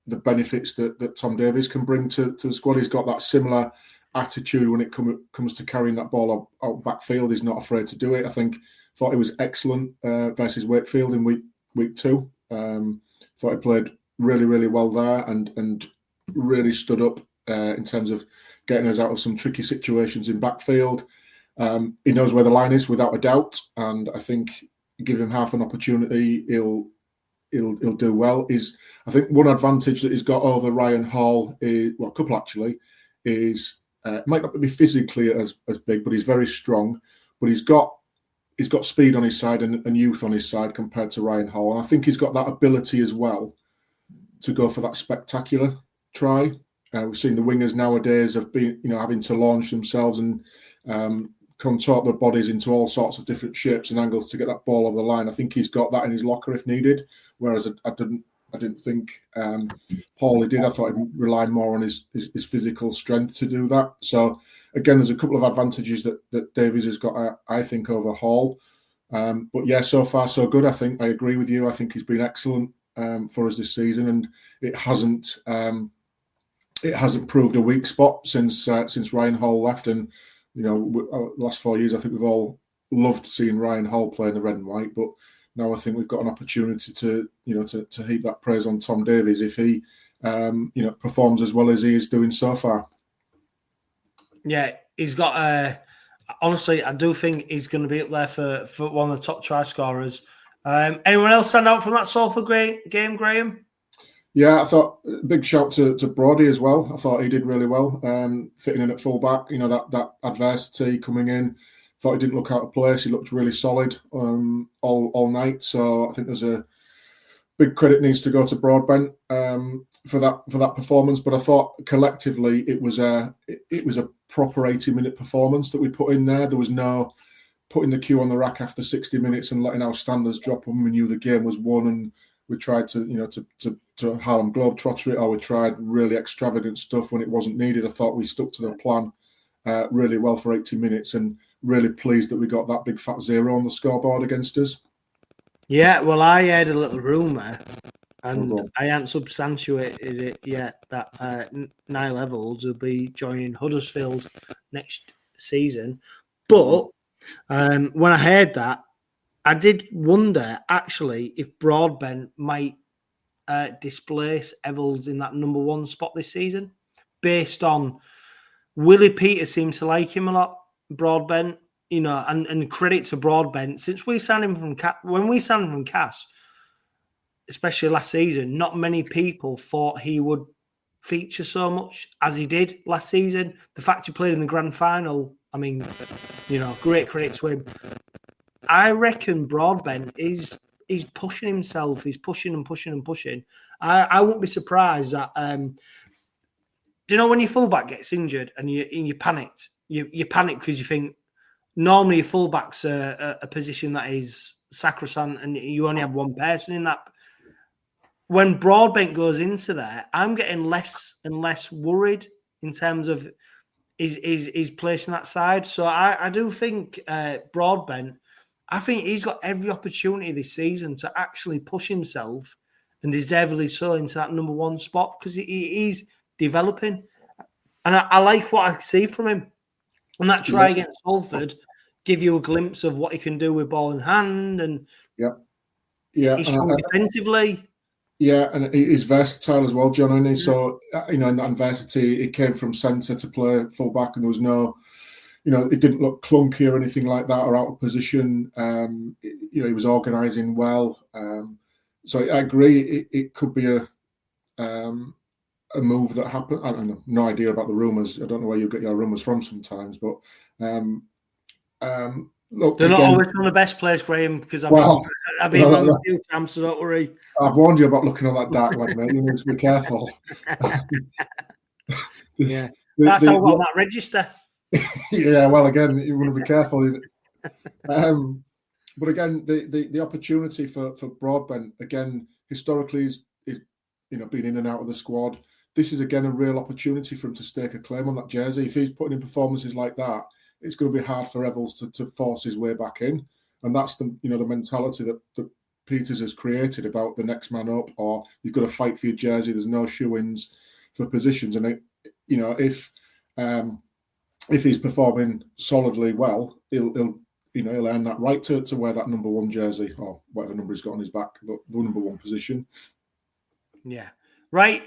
S2: the benefits that Tom Davies can bring to the squad. He's got that similar attitude when it comes to carrying that ball out backfield. He's not afraid to do it. I thought he was excellent versus Wakefield in week 2. Thought he played really, really well there and really stood up in terms of getting us out of some tricky situations in backfield. He knows where the line is without a doubt, and I think give him half an opportunity, he'll do well. I think one advantage that he's got over Ryan Hall is, well, a couple actually, is might not be physically as big, but he's very strong. But he's got speed on his side and youth on his side compared to Ryan Hall, and I think he's got that ability as well to go for that spectacular try. We've seen the wingers nowadays have been, having to launch themselves and contort their bodies into all sorts of different shapes and angles to get that ball over the line. I think he's got that in his locker if needed, whereas I didn't think Hawley did. I thought he'd rely more on his physical strength to do that. So again, there's a couple of advantages that Davies has got, I think, over Hall. But yeah, so far so good. I think I agree with you. I think he's been excellent for us this season, and it hasn't proved a weak spot since Ryan Hall left. And last 4 years, I think we've all loved seeing Ryan Hall play in the red and white. But now I think we've got an opportunity to heap that praise on Tom Davies if he performs as well as he is doing so far. Yeah,
S1: he's got honestly, I do think he's going to be up there for one of the top try scorers. Anyone else stand out from that Salford game, Graham?
S2: Yeah, I thought big shout to Brody as well. I thought he did really well, fitting in at full back. That adversity coming in. Thought he didn't look out of place. He looked really solid all night. So I think there's a big credit needs to go to Broadbent for that performance. But I thought collectively it was a proper 80-minute performance that we put in there. There was no putting the queue on the rack after 60 minutes and letting our standards drop when we knew the game was won, and we tried to Harlem Globetrotter it, or we tried really extravagant stuff when it wasn't needed. I thought we stuck to the plan really well for 80 minutes, and really pleased that we got that big fat 0 on the scoreboard against us.
S1: Yeah, well, I heard a little rumour, and I haven't substantiated it yet, that Niall Evalds will be joining Huddersfield next season. But when I heard that, I did wonder, actually, if Broadbent might displace Evalds in that number 1 spot this season, based on Willie Peters seems to like him a lot, Broadbent, and credit to Broadbent. Since we signed him from when we signed him from Cass, especially last season, not many people thought he would feature so much as he did last season. The fact he played in the grand final, I mean, great credit to him. I reckon Broadbent is pushing himself. He's pushing and pushing and pushing. I wouldn't be surprised that. Do you know when your fullback gets injured and you panicked? You panic because you think normally your fullback's a position that is sacrosanct and you only have one person in that. When Broadbent goes into there, I'm getting less and less worried in terms of his place in that side. So I do think Broadbent, I think he's got every opportunity this season to actually push himself, and deservedly so, into that number 1 spot, because he's developing. And I like what I see from him. And that try against Salford give you a glimpse of what he can do with ball in hand. And he's strong defensively.
S2: Yeah, and he's versatile as well, John. And so, in that adversity, he came from centre to play full back, and there was no, it didn't look clunky or anything like that or out of position. He was organising well. So I agree, it could be a move that happened. I don't know, no idea about the rumours. I don't know where you get your rumours from sometimes, but look,
S1: they're not always from the best place, Graham, because I've been wrong a few times, so don't worry.
S2: I've warned you about looking on that dark web, mate. You need to be careful.
S1: Yeah, that's how I got that register.
S2: Yeah, well, again, you want to be careful. But again, the opportunity for Broadbent, again, historically, is been in and out of the squad. this is again a real opportunity for him to stake a claim on that jersey. If he's putting in performances like that, it's going to be hard for Evells to force his way back in. And that's the mentality that Peters has created about the next man up, or you've got to fight for your jersey. There's no shoe-ins for positions, and if he's performing solidly well, he'll earn that right to wear that number 1 jersey, or whatever number he's got on his back, but the number 1 position.
S1: Yeah, right.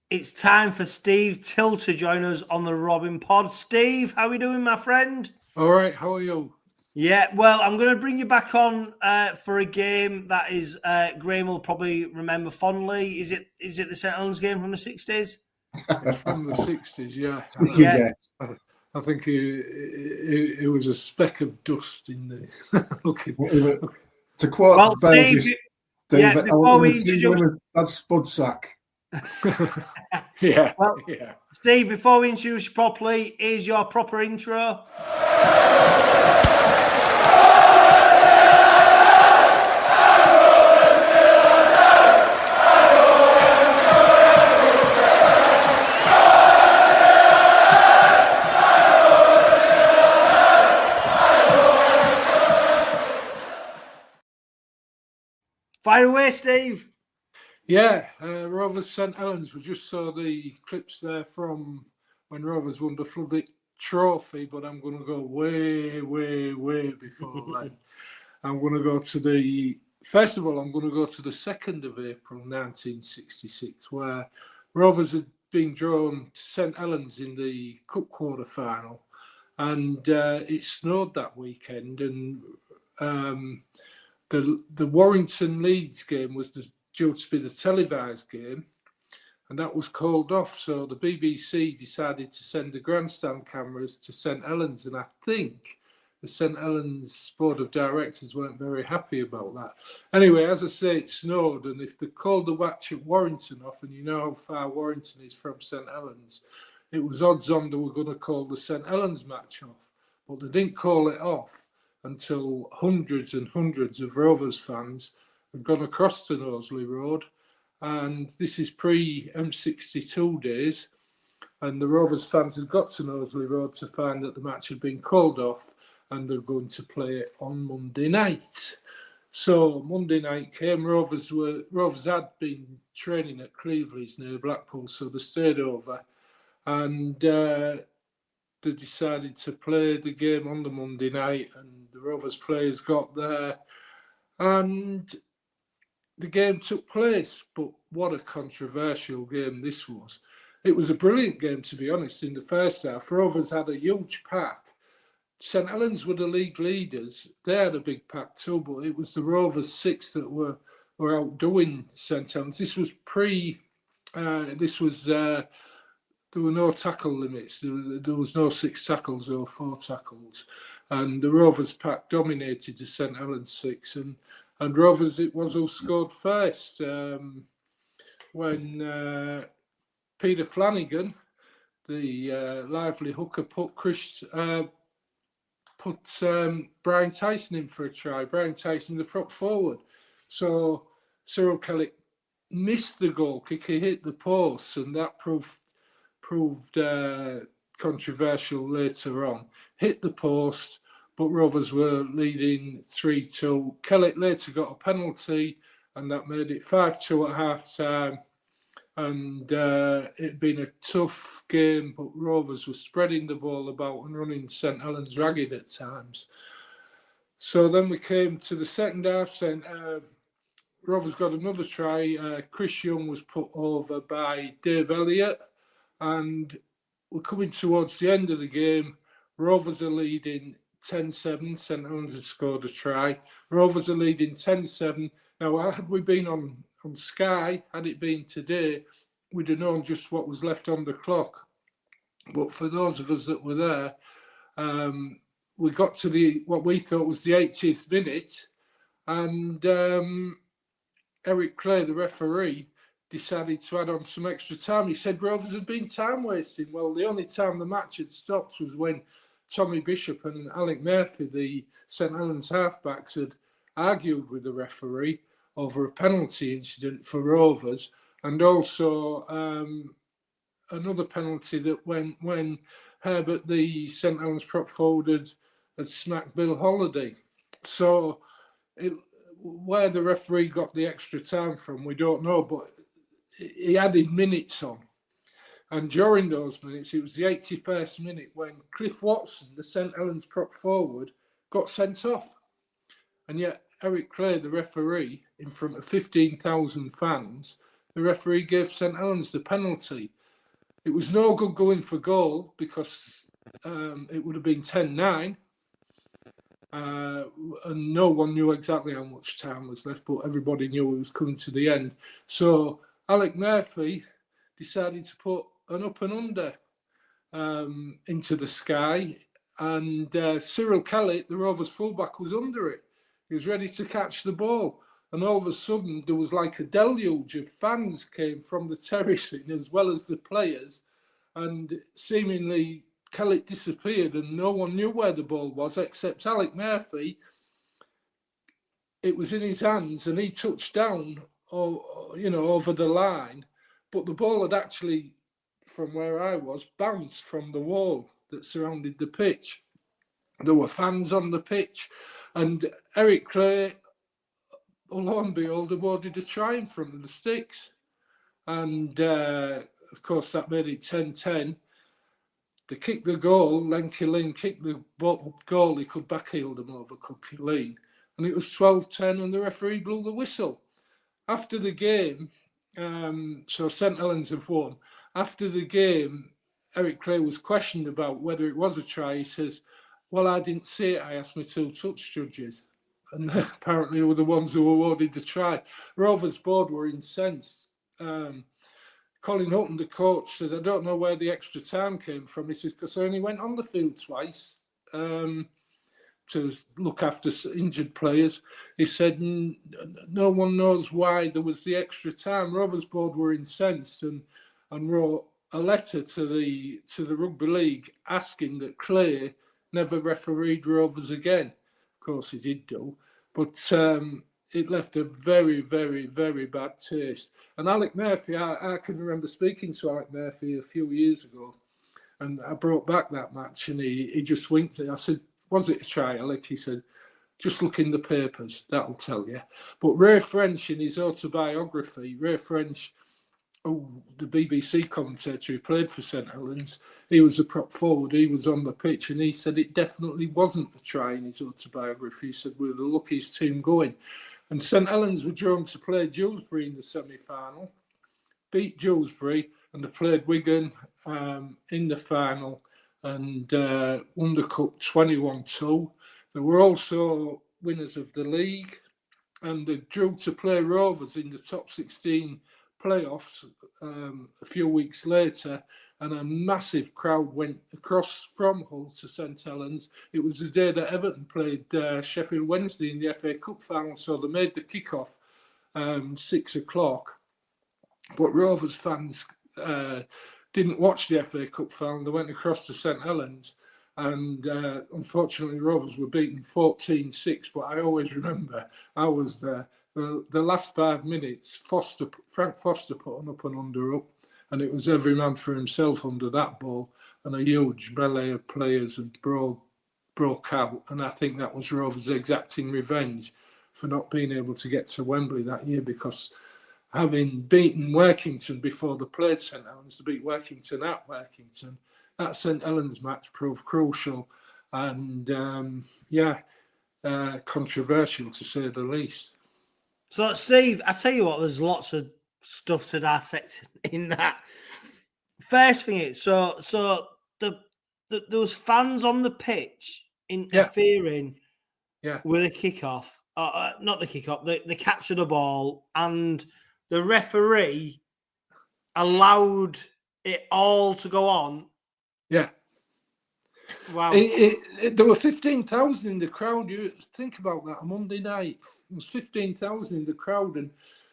S1: It's time for Steve Till to join us on the Robin Pod. Steve, how are we doing, my friend?
S3: All right, how are you?
S1: Yeah, well, I'm going to bring you back on for a game that is Graham will probably remember fondly. Is it the St Helens game from the 60s?
S3: From the 60s, yeah.
S1: Yeah.
S3: I think it was a speck of dust in the looking.
S2: To quote David,
S1: before we introduce,
S2: that's Spudsack.
S3: Yeah.
S1: Well,
S3: yeah.
S1: Steve, before we introduce you properly, here's your proper intro. Fire away, Steve.
S3: Yeah, Rovers St Helens. We just saw the clips there from when Rovers won the Floodlit Trophy, but I'm going to go way, way, way before then. I'm going to go to the 2nd of April 1966, where Rovers had been drawn to St Helens in the Cup quarter-final, and it snowed that weekend, and the Warrington-Leeds game was due to be the televised game, and that was called off. So the BBC decided to send the grandstand cameras to St Helens, and I think the St Helens board of directors weren't very happy about that. Anyway, as I say, it snowed, and if they called the match at Warrington off, and you know how far Warrington is from St Helens, it was odds on they were going to call the St Helens match off, but they didn't call it off until hundreds and hundreds of Rovers fans had gone across to Knowsley Road, and this is pre-M62 days, and the Rovers fans had got to Knowsley Road to find that the match had been called off and they're going to play it on Monday night. So Monday night came, Rovers had been training at Cleveland's near Blackpool, so they stayed over, and they decided to play the game on the Monday night, and the Rovers players got there, and the game took place. But what a controversial game this was. It was a brilliant game, to be honest, in the first half. Rovers had a huge pack. St Helens were the league leaders. They had a big pack too, but it was the Rovers 6 that were outdoing St Helens. This was there were no tackle limits. There was no 6 tackles or 4 tackles. And the Rovers pack dominated the St Helens 6. And Rovers, it was who scored first. When Peter Flanagan, the lively hooker, put Brian Tyson in for a try. Brian Tyson, the prop forward. So Cyril Kelly missed the goal kick. He hit the post, and that proved controversial later on. Hit the post, but Rovers were leading 3-2. Kellett later got a penalty, and that made it 5-2 at half-time. And it'd been a tough game, but Rovers were spreading the ball about and running St Helens ragged at times. So then we came to the second half. Rovers got another try. Chris Young was put over by Dave Elliott, and we're coming towards the end of the game. Rovers are leading 10-7. St Helens had scored a try. Rovers are leading 10-7. Now, had we been on Sky, had it been today, we'd have known just what was left on the clock. But for those of us that were there, we got to what we thought was the 80th minute, and Eric Clay, the referee, decided to add on some extra time. He said Rovers had been time wasting. Well, the only time the match had stopped was when Tommy Bishop and Alec Murphy, the St Helens halfbacks, had argued with the referee over a penalty incident for Rovers, and also another penalty that when Herbert, the St Helens prop forward, had smacked Bill Holiday. So where the referee got the extra time from, we don't know, but he added minutes on. And during those minutes, it was the 81st minute when Cliff Watson, the St Helens prop forward, got sent off. And yet 𝗂𝗃𝗱𝗏, the referee, in front of 15,000 fans, the referee gave St Helens the penalty. It was no good going for goal because it would have been 10-9. And no one knew exactly how much time was left, but everybody knew it was coming to the end. So Alec Murphy decided to put an up and under into the sky, and Cyril Kelly, the Rovers fullback, was under it. He was ready to catch the ball, and all of a sudden there was like a deluge of fans came from the terracing as well as the players, and seemingly Kelly disappeared and no one knew where the ball was except Alec Murphy. It was in his hands and he touched down, over the line, but the ball had actually, from where I was, bounced from the wall that surrounded the pitch. There were fans on the pitch, and 𝗂𝗃𝗱𝗏, lo and behold, awarded a try in front of the sticks. And of course, that made it 10-10. They kicked the goal, Len Killeen kicked the goal, he could backheel them over Killeen, and it was 12-10, and the referee blew the whistle. After the game, so St Helens have won. After the game, 𝗂𝗃𝗱𝗏 was questioned about whether it was a try. He says, "Well, I didn't see it. I asked my two touch judges." And apparently they were the ones who awarded the try. Rovers board were incensed. Colin Hutton, the coach, said, "I don't know where the extra time came from." He says, "Because I only went on the field twice to look after injured players." He said, "No one knows why there was the extra time." Rovers board were incensed and wrote a letter to the Rugby League asking that Clay never refereed Rovers again. Of course, he did do, but it left a very, very, very bad taste. And Alec Murphy, I can remember speaking to Alec Murphy a few years ago, and I brought back that match, and he just winked at it. I said, "Was it a try, Alec?" He said, "Just look in the papers, that'll tell you." But Ray French, in his autobiography, Ray French, the BBC commentator who played for St Helens, he was a prop forward, he was on the pitch, and he said it definitely wasn't a try in his autobiography. He said, "We're the luckiest team going." And St Helens were drawn to play Dewsbury in the semi-final, beat Dewsbury, and they played Wigan in the final and won the cup 21-2. They were also winners of the league, and they drew to play Rovers in the top 16 playoffs a few weeks later, and a massive crowd went across from Hull to St Helens. It was the day that Everton played Sheffield Wednesday in the FA Cup final, so they made the kick-off 6 o'clock. But Rovers fans didn't watch the FA Cup final. They went across to St Helens, and unfortunately Rovers were beaten 14-6, but I always remember I was there. The last 5 minutes, Frank Foster put an up and under up, and it was every man for himself under that ball, and a huge melee of players had broke out, and I think that was Rovers exacting revenge for not being able to get to Wembley that year, because having beaten Workington before they played St Helens, to beat Workington at Workington, that St Helens match proved crucial and controversial to say the least.
S1: So, Steve, I tell you what, there's lots of stuff to dissect in that. First thing is, so those fans on the pitch interfering with the kickoff, not the kickoff, the catch of the ball, and the referee allowed it all to go on. Yeah. Wow.
S3: There were 15,000 in the crowd. You think about that, a Monday night. There was 15,000 in the crowd, and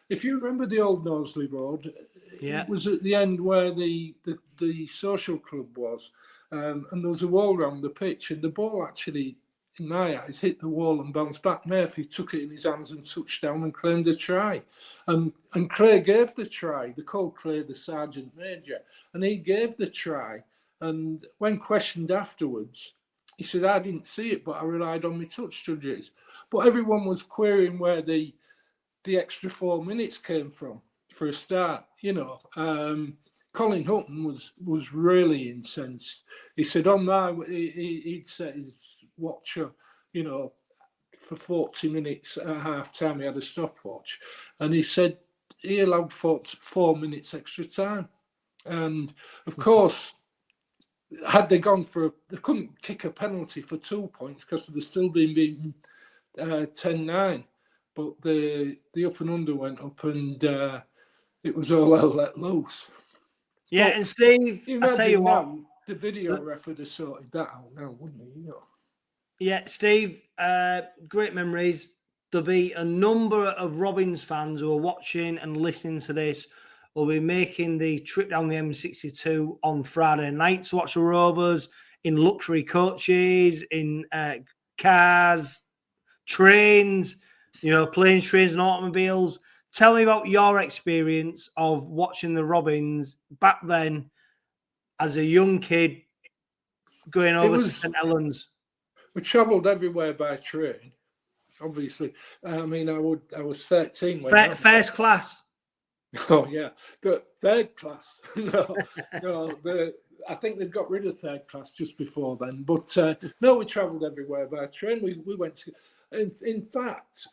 S3: if you remember the old Knowsley Road, it was at the end where the social club was, and there was a wall around the pitch, and the ball actually in my eyes, hit the wall and bounced back. Murphy took it in his hands and touched down and claimed a try. And Clay gave the try. They called Clay the Sergeant Major. And he gave the try. And when questioned afterwards, he said, I didn't see it, but I relied on my touch judges. But everyone was querying where the extra 4 minutes came from for a start, you know. Colin Hutton was really incensed. He said, he'd set his watcher, you know, for 40 minutes at half time. He had a stopwatch. And he said he allowed 4 minutes extra time. And of course, had they gone they couldn't kick a penalty for 2 points because they'd still been beaten 10-9. But the up and under went up and it was all hell let loose.
S1: Yeah, and Steve, I tell you what,
S3: the video ref would have sorted that out now, wouldn't he? You know.
S1: Yeah, Steve, great memories. There'll be a number of Robins fans who are watching and listening to this will be making the trip down the M62 on Friday night to watch the Rovers in luxury coaches, in cars, trains, you know, planes, trains and automobiles. Tell me about your experience of watching the Robins back then as a young kid going over to St Helens.
S3: We travelled everywhere by train, obviously. I mean, I was 13.
S1: First class.
S3: Oh, yeah. The third class. No. I think they got rid of third class just before then. But no, we travelled everywhere by train. We went to... In fact...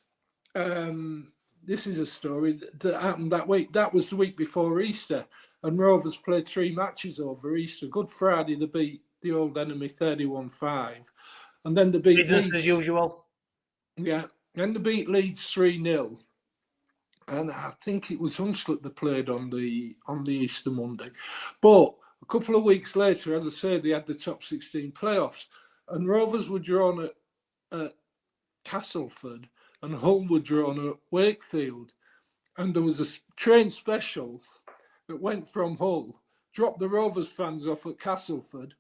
S3: this is a story that happened that week. That was the week before Easter, and Rovers played 3 matches over Easter. Good Friday, they beat the old enemy 31-5, and then they beat Leeds
S1: as usual.
S3: Yeah, then they beat Leeds 3-0, and I think it was Hunslet that played on the Easter Monday. But a couple of weeks later, as I said, they had the top 16 playoffs, and Rovers were drawn at Castleford. And Hull were drawn at Wakefield. And there was a train special that went from Hull, dropped the Rovers fans off at Castleford,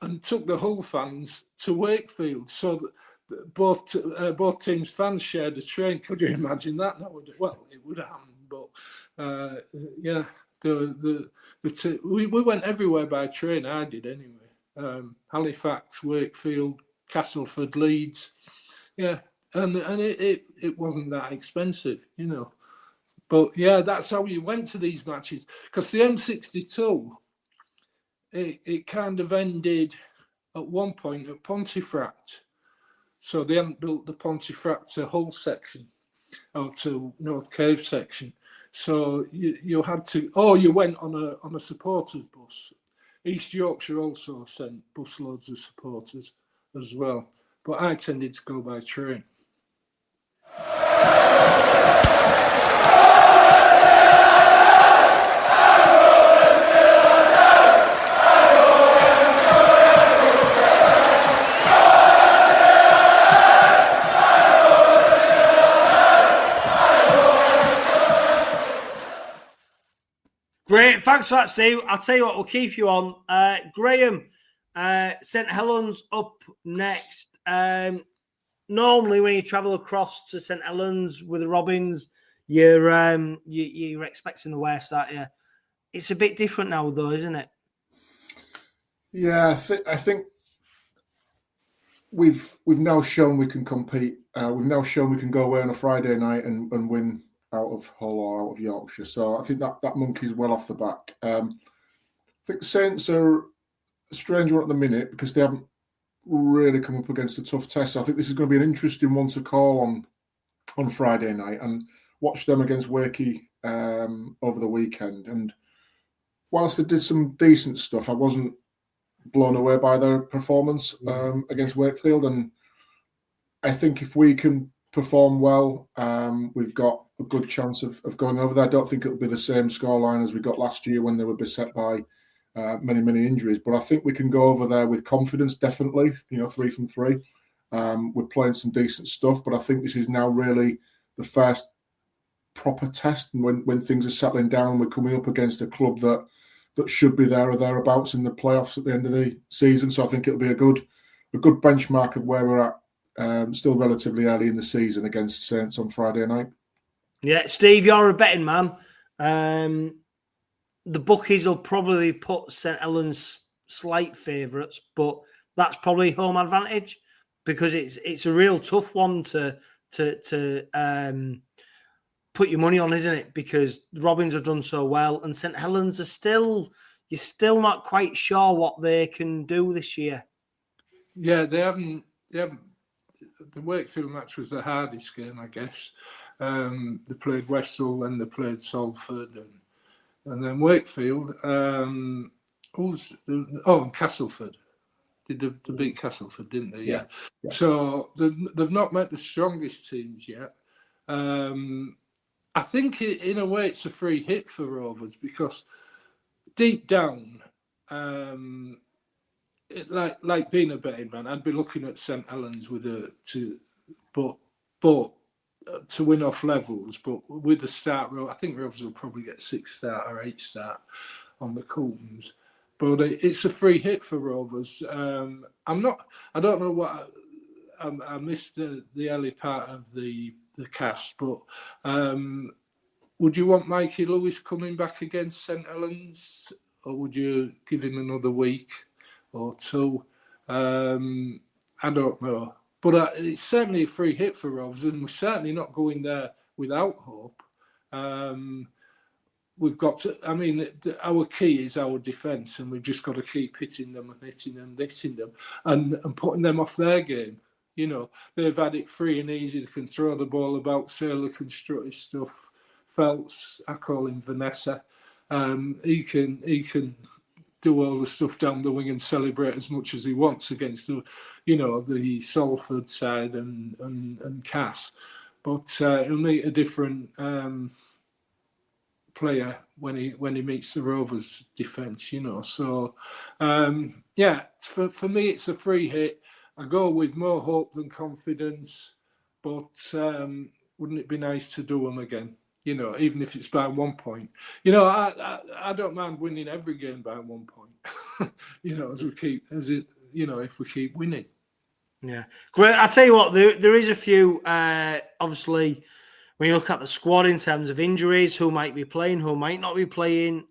S3: and took the Hull fans to Wakefield. So that both teams' fans shared a train. Could you imagine that? Well, it would happen. But yeah, we went everywhere by train. I did anyway. Halifax, Wakefield, Castleford, Leeds. Yeah. And it wasn't that expensive, you know. But yeah, that's how you went to these matches. Because the M62, it kind of ended at one point at Pontefract. So they hadn't built the Pontefract to Hull section or to North Cave section. So you had to, you went on a supporters bus. East Yorkshire also sent busloads of supporters as well. But I tended to go by train.
S1: Great, thanks for that, Steve. I'll tell you what, we'll keep you on. Graham, St Helens up next. Normally, when you travel across to St Helens with the Robins, you're expecting the worst, aren't you? It's a bit different now, though, isn't it?
S2: Yeah, I think we've now shown we can compete. We've now shown we can go away on a Friday night and win out of Hull or out of Yorkshire. So I think that monkey's well off the back. I think Saints are a strange one at the minute because they haven't really come up against a tough test. So I think this is going to be an interesting one to call on Friday night and watch them against Wakey over the weekend. And whilst they did some decent stuff, I wasn't blown away by their performance against Wakefield. And I think if we can perform well, we've got a good chance of going over there. I don't think it'll be the same scoreline as we got last year when they were beset by many injuries. But I think we can go over there with confidence, definitely, 3 from 3. We're playing some decent stuff, but I think this is now really the first proper test. And when things are settling down, we're coming up against a club that should be there or thereabouts in the playoffs at the end of the season. So I think it'll be a good good benchmark of where we're at. Still relatively early in the season against Saints on Friday night.
S1: Yeah, Steve, you're a betting man. The bookies will probably put St Helens slight favourites, but that's probably home advantage because it's a real tough one to put your money on, isn't it? Because Robins have done so well, and St Helens you're still not quite sure what they can do this year.
S3: Yeah, they haven't. The Wakefield match was the hardest game, I guess. They played Westall and they played Salford, and then Wakefield. And Castleford. They beat Castleford, didn't they? Yeah. So they've not met the strongest teams yet. I think in a way it's a free hit for Rovers because deep down, like being a betting man, I'd be looking at St Helens to win off levels, but with the start, I think Rovers will probably get 6 start or 8 start on the Coultons. But it's a free hit for Rovers. I don't know what I missed the early part of the cast, but would you want Mikey Lewis coming back against St Helens, or would you give him another week or two? I don't know. But it's certainly a free hit for Rovers, and we're certainly not going there without hope. We've got to, our key is our defence, and we've just got to keep hitting them and putting them off their game. You know, they've had it free and easy. They can throw the ball about. Sailor can strut his stuff. Phelps, I call him Vanessa. He can do all the stuff down the wing and celebrate as much as he wants against the Salford side and Cass. But he'll meet a different player when he meets the Rovers defence, So for me it's a free hit. I go with more hope than confidence, but wouldn't it be nice to do them again? Even if it's by 1 point. I don't mind winning every game by 1 point. If we keep winning.
S1: Yeah, great. I tell you what, there is a few. Obviously, when you look at the squad in terms of injuries, who might be playing, who might not be playing.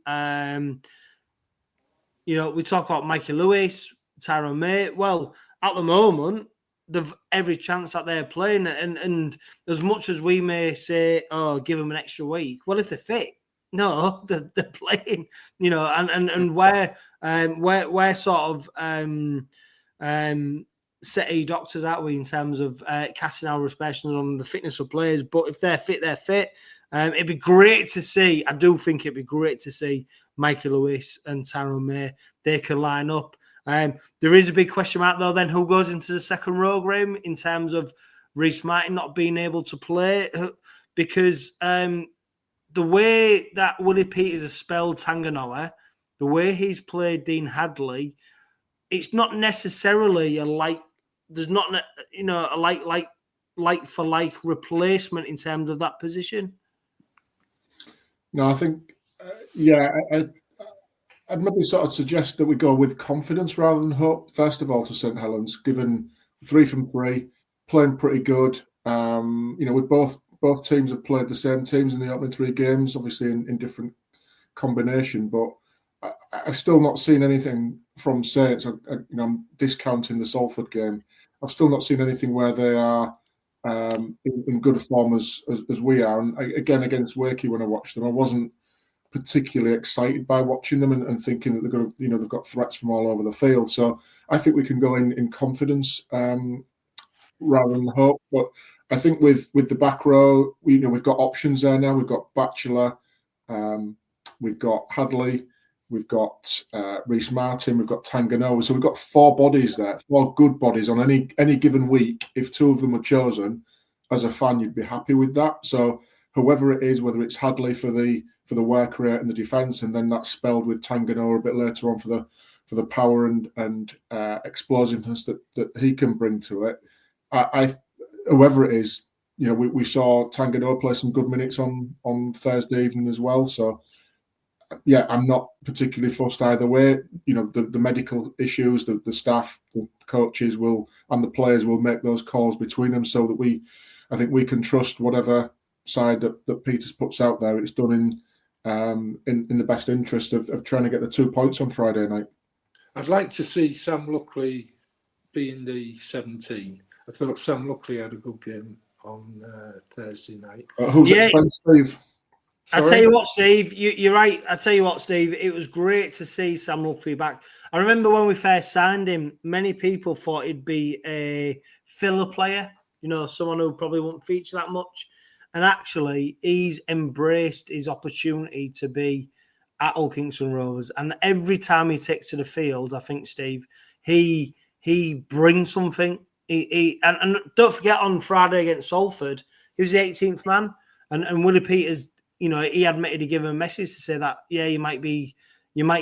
S1: We talk about Mikey Lewis, Tyrone May. Well, at the moment, they've every chance that they're playing, and as much as we may say, "Oh, give them an extra week," well, if they're fit, no, they're playing. And we're sort of city doctors, aren't we, in terms of casting our aspersions on the fitness of players? But if they're fit, they're fit. It'd be great to see. I do think it'd be great to see Mikey Lewis and Tyrone May. They can line up. There is a big question mark, though, then who goes into the second row, Graham, in terms of Rhys Martin not being able to play? Because the way that Willie Peters has spelled Tanganoa, the way he's played Dean Hadley, it's not necessarily there's not a like for like replacement in terms of that position.
S2: No, I think, I'd maybe sort of suggest that we go with confidence rather than hope, first of all, to St Helens, given 3 from 3, playing pretty good. With both teams have played the same teams in the opening 3 games, obviously in different combination, but I've still not seen anything from Saints. I'm discounting the Salford game. I've still not seen anything where they are in good form as we are. And again, against Wakey, when I watched them, I wasn't particularly excited by watching them and thinking that they've got threats from all over the field. So I think we can go in confidence rather than hope. But I think with the back row, we've got options there now. We've got Batchelor, we've got Hadley, we've got Rhys Martin, we've got Tanganoa. So we've got 4 bodies there, 4 good bodies on any given week. If 2 of them were chosen, as a fan, you'd be happy with that. So whoever it is, whether it's Hadley for the work rate and the defence, and then that's spelled with Tanganoa a bit later on for the power and explosiveness that he can bring to it. Whoever it is, we saw Tanganoa play some good minutes on Thursday evening as well. So yeah, I'm not particularly fussed either way. You know, the medical issues, the staff, the coaches will, and the players will make those calls between them, so that I think we can trust whatever side that Peters puts out there. It's done in the best interest of trying to get the 2 points on Friday night.
S3: I'd like to see Sam Luckley being the 17. I thought Sam Luckley had a good game on Thursday night.
S2: Who's expense, Steve?
S1: I tell you what, Steve, you're right. I tell you what, Steve, it was great to see Sam Luckley back. I remember when we first signed him, many people thought he'd be a filler player, you know, someone who probably won't feature that much. And actually, he's embraced his opportunity to be at Hull Kingston Rovers. And every time he takes to the field, I think, Steve, he brings something. And don't forget, on Friday against Salford, he was the 18th man. And Willie Peters, you know, he admitted he gave him a message to say that, yeah, you might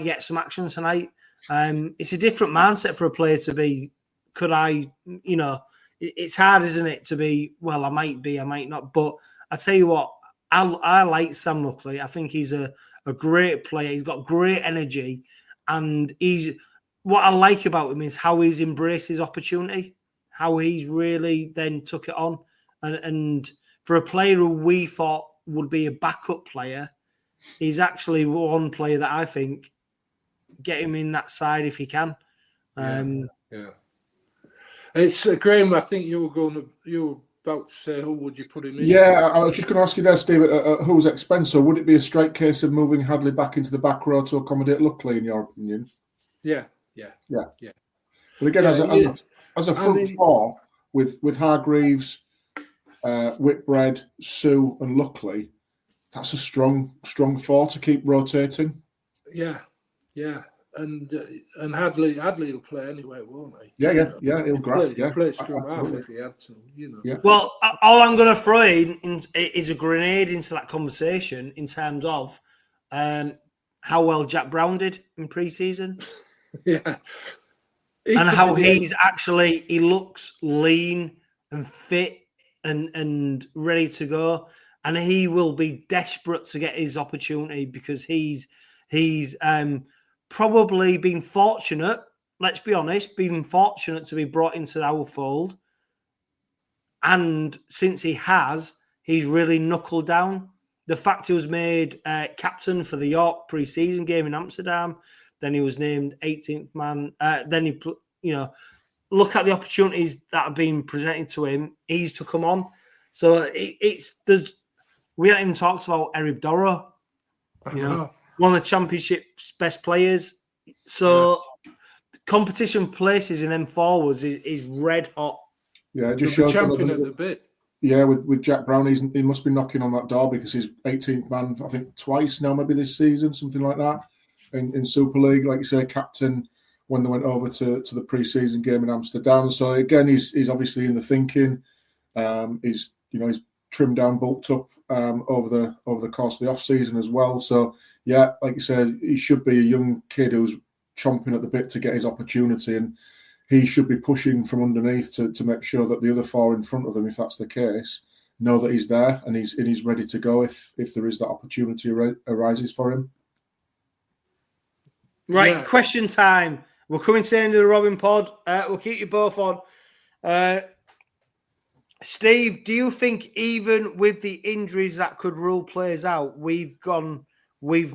S1: get some action tonight. It's a different mindset for a player to be, could I, you know, it's hard, isn't it, to be, well, I might be, I might not. But I tell you what, I like Sam Luckley. I think he's a great player. He's got great energy. And what I like about him is how he's embraced his opportunity, how he's really then took it on. And for a player who we thought would be a backup player, he's actually one player that I think get him in that side if he can.
S3: Yeah. It's Graham. I think you were about to say, who would you put him in?
S2: Yeah, I was just going to ask you there, Steve, who's expense? So would it be a straight case of moving Hadley back into the back row to accommodate Luckley, in your opinion?
S3: Yeah.
S2: But again, as a front four with Hargreaves, Whitbread, Sue, and Luckley, that's a strong four to keep rotating.
S3: Yeah. And Hadley will play anyway, won't he?
S2: Yeah, he'll grab.
S3: He'll play scrum half if he had to, you know.
S2: Yeah.
S1: Well, all I'm going to throw in is a grenade into that conversation in terms of how well Jack Brown did in pre-season.
S3: Yeah.
S1: And how he looks lean and fit and ready to go. And he will be desperate to get his opportunity because he's probably been fortunate, let's be honest, been fortunate to be brought into our fold. And since he has, he's really knuckled down. The fact he was made captain for the York pre-season game in Amsterdam, then he was named 18th man. Then he, you know, look at the opportunities that have been presented to him. He's to come on. So we haven't even talked about 𝗲𝗲𝗄𝗏, you know, one of the championship's best players. So competition places in them forwards is red hot.
S2: Yeah, it just shows
S3: champion at the bit.
S2: Yeah, with Jack Brown, he must be knocking on that door because he's 18th man, I think twice now, maybe this season, something like that. In Super League, like you say, captain when they went over to the pre-season game in Amsterdam. So again, he's obviously in the thinking. He's trimmed down, bulked up over the course of the off season as well. So yeah, like you said, he should be a young kid who's chomping at the bit to get his opportunity, and he should be pushing from underneath to make sure that the other four in front of him, if that's the case, know that he's there and he's ready to go if there is that opportunity arises for him.
S1: Right, question time. We're coming to the end of the Robin Pod. We'll keep you both on. Steve, do you think even with the injuries that could rule players out, we've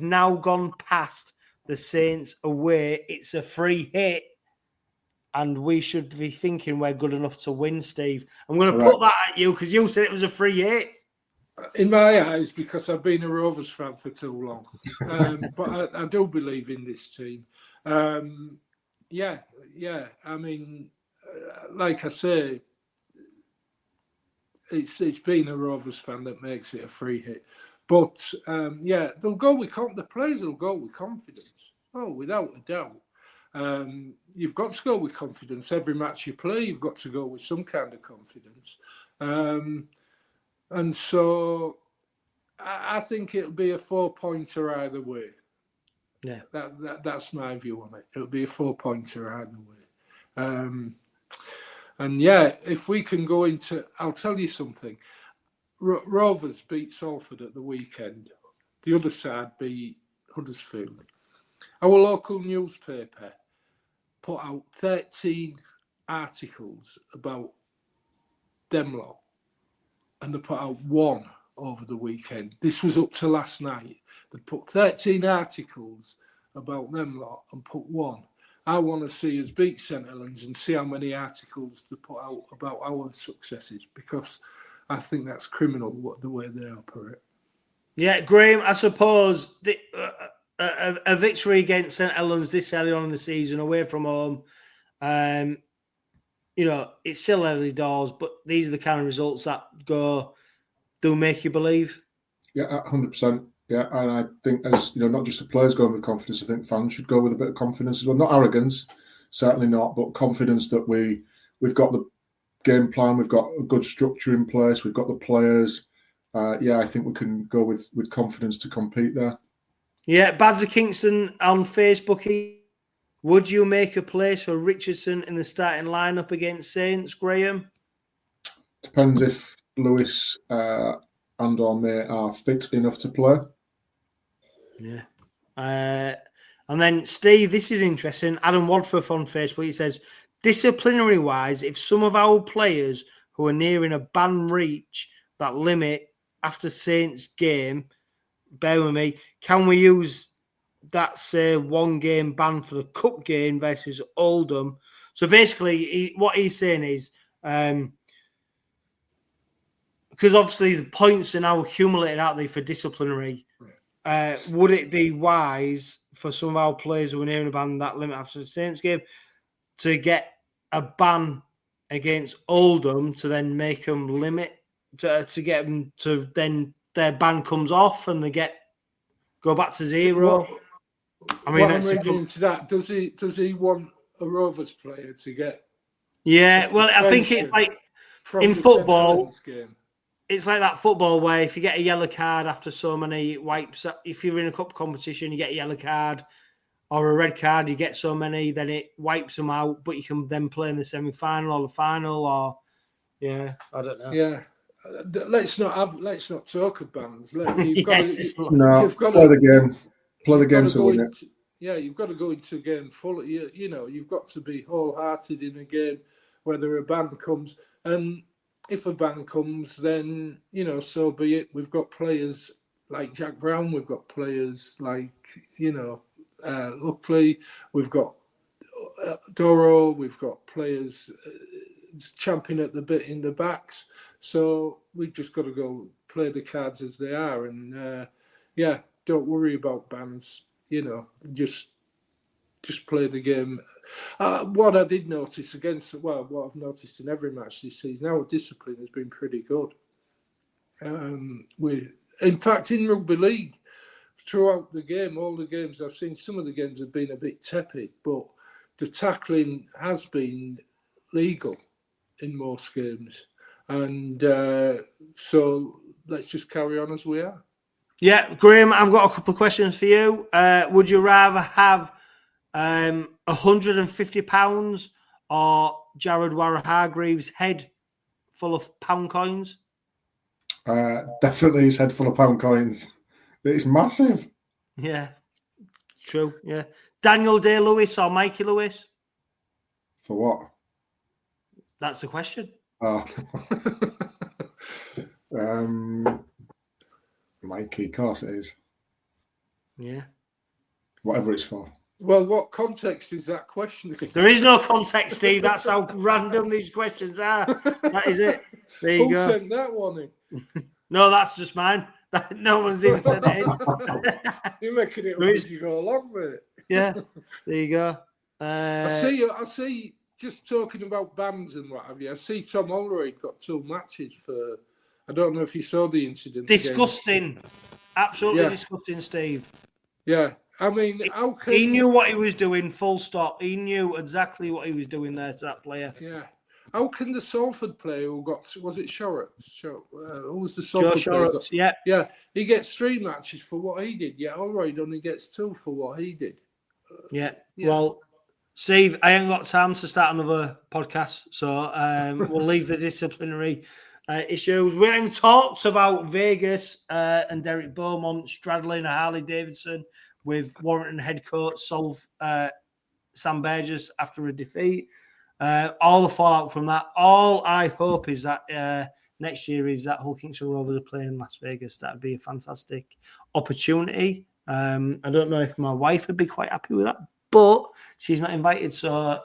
S1: now gone past the Saints away? It's a free hit, and we should be thinking we're good enough to win, Steve. I'm going to put that at you because you said it was a free hit.
S3: In my eyes, because I've been a Rovers fan for too long. But I do believe in this team. Yeah. I mean, like I say, it's being a Rovers fan that makes it a free hit. But they'll go with the players will go with confidence. Oh, without a doubt. You've got to go with confidence. Every match you play, you've got to go with some kind of confidence. And so I think it'll be a 4-pointer either way.
S1: Yeah,
S3: that's my view on it. It'll be a 4-pointer either way. And yeah, if we can go into, I'll tell you something. Rovers beat Salford at the weekend. The other side beat Huddersfield. Our local newspaper put out 13 articles about them lot, and they put out one over the weekend. This was up to last night. They put 13 articles about them lot and put one. I want to see us beat St Helens and see how many articles they put out about our successes, because I think that's criminal the way they operate.
S1: Yeah, Graham, I suppose a victory against St Helens this early on in the season, away from home, it's still early doors, but these are the kind of results that do make you believe.
S2: Yeah, 100%. Yeah, and I think, as not just the players going with confidence, I think fans should go with a bit of confidence as well. Not arrogance, certainly not, but confidence that we've got the game plan, we've got a good structure in place, we've got the players. I think we can go with confidence to compete there.
S1: Yeah, Badger Kingston on Facebook. Would you make a place for Richardson in the starting lineup against Saints, Graham?
S2: Depends if Lewis and or May are fit enough to play.
S1: Yeah. And then, Steve, this is interesting. Adam Wadforth on Facebook, he says, disciplinary-wise, if some of our players who are nearing a ban reach that limit after Saints game, bear with me, can we use that, say, one-game ban for the cup game versus Oldham? So basically, what he's saying is, because obviously the points are now accumulated out there for disciplinary, would it be wise for some of our players who are nearing a ban that limit after the Saints game to get a ban against Oldham to then make them limit, to get them to then their ban comes off and they go back to zero?
S3: I mean, I'm reading into that. Does he want a Rovers player to get? Yeah,
S1: well, I think it's like in football. It's like that football where if you get a yellow card after so many, it wipes up. If you're in a cup competition, you get a yellow card or a red card, you get so many, then it wipes them out. But you can then play in the semi-final or the final, or I don't know.
S3: Yeah, let's not talk of bans. You've
S2: got to play the game. Play the game to win it.
S3: Yeah, you've got to go into a game full. You've got to be wholehearted in a game, whether a ban comes. And if a ban comes, then, so be it. We've got players like Jack Brown. We've got players like, Luckily. We've got Doro. We've got players champing at the bit in the backs. So we've just got to go play the cards as they are. And, don't worry about bans. Just play the game. What I did notice what I've noticed in every match this season, our discipline has been pretty good. In fact, in rugby league, throughout the game, all the games I've seen, some of the games have been a bit tepid, but the tackling has been legal in most games. And so let's just carry on as we are.
S1: Yeah, Graham, I've got a couple of questions for you. Would you rather have £150 or Jared Warner-Hargreaves' head full of pound coins?
S2: Definitely his head full of pound coins. It's massive.
S1: Yeah, true. Yeah, Daniel Day-Lewis or Mikey Lewis?
S2: For what?
S1: That's the question.
S2: Oh. Mikey, of course it is.
S1: Yeah.
S2: Whatever it's for.
S3: Well, what context is that question?
S1: There is no context, Steve. That's how random these questions are. That is it. There you go.
S3: Who sent that one in?
S1: No, that's just mine. No one's even sent it in.
S3: You're making it up as you go along with it.
S1: Yeah, there you go.
S3: I see, just talking about bans and what have you, I see Tom Holroyd got 2 matches for, I don't know if you saw the incident.
S1: Disgusting. Absolutely disgusting, Steve.
S3: Yeah. I mean, how can...
S1: He knew what he was doing, full stop. He knew exactly what he was doing there to that player.
S3: Yeah. How can the Salford player who got, was it Shorrocks? Who was the Salford player?
S1: Shorrocks, yeah.
S3: Yeah, he gets 3 matches for what he did. Yeah, Holroyd only gets 2 for what he did.
S1: Yeah. Well, Steve, I ain't got time to start another podcast, so we'll leave the disciplinary issues. We haven't talked about Vegas and Derek Beaumont straddling a Harley Davidson. with Warrington head coach Sam Burgess after a defeat. All the fallout from that. All I hope is that next year is that Hull Kingston Rovers are playing in Las Vegas. That would be a fantastic opportunity. I don't know if my wife would be quite happy with that, but she's not invited, so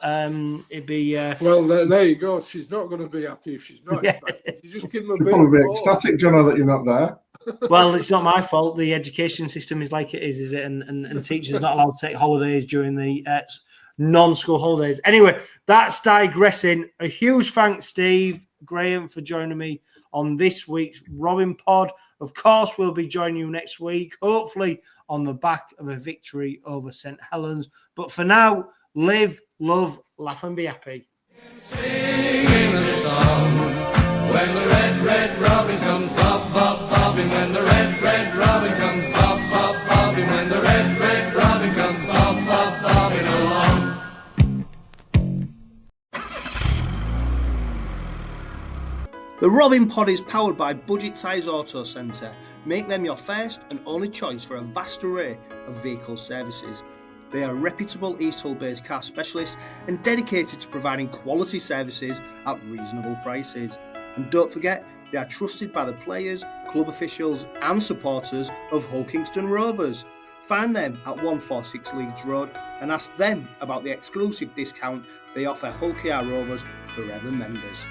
S1: it'd be...
S3: Well, there you go. She's not going to be happy if she's not invited. You just give them a bit
S2: Probably
S3: of
S2: be ecstatic, Jono, that you're not there.
S1: Well, it's not my fault. The education system is like it is it? And teachers not allowed to take holidays during the non-school holidays. Anyway, that's digressing. A huge thanks, Steve Graham, for joining me on this week's Robin Pod. Of course, we'll be joining you next week, hopefully on the back of a victory over St Helens. But for now, live, love, laugh and be happy.
S4: Singing a song when the red, red robin comes bob, bob, bobbing. When the red, red robin comes bob, bob, bobbing. When the red, red robin comes bob, bob, bobbing along.
S1: The Robin Pod is powered by Budget Tyres Autocentre. Make them your first and only choice for a vast array of vehicle services. They are reputable East Hull-based car specialists and dedicated to providing quality services at reasonable prices. And don't forget, they are trusted by the players, club officials and supporters of Hull Kingston Rovers. Find them at 146 Leeds Road and ask them about the exclusive discount they offer Hull KR Rovers Forever members.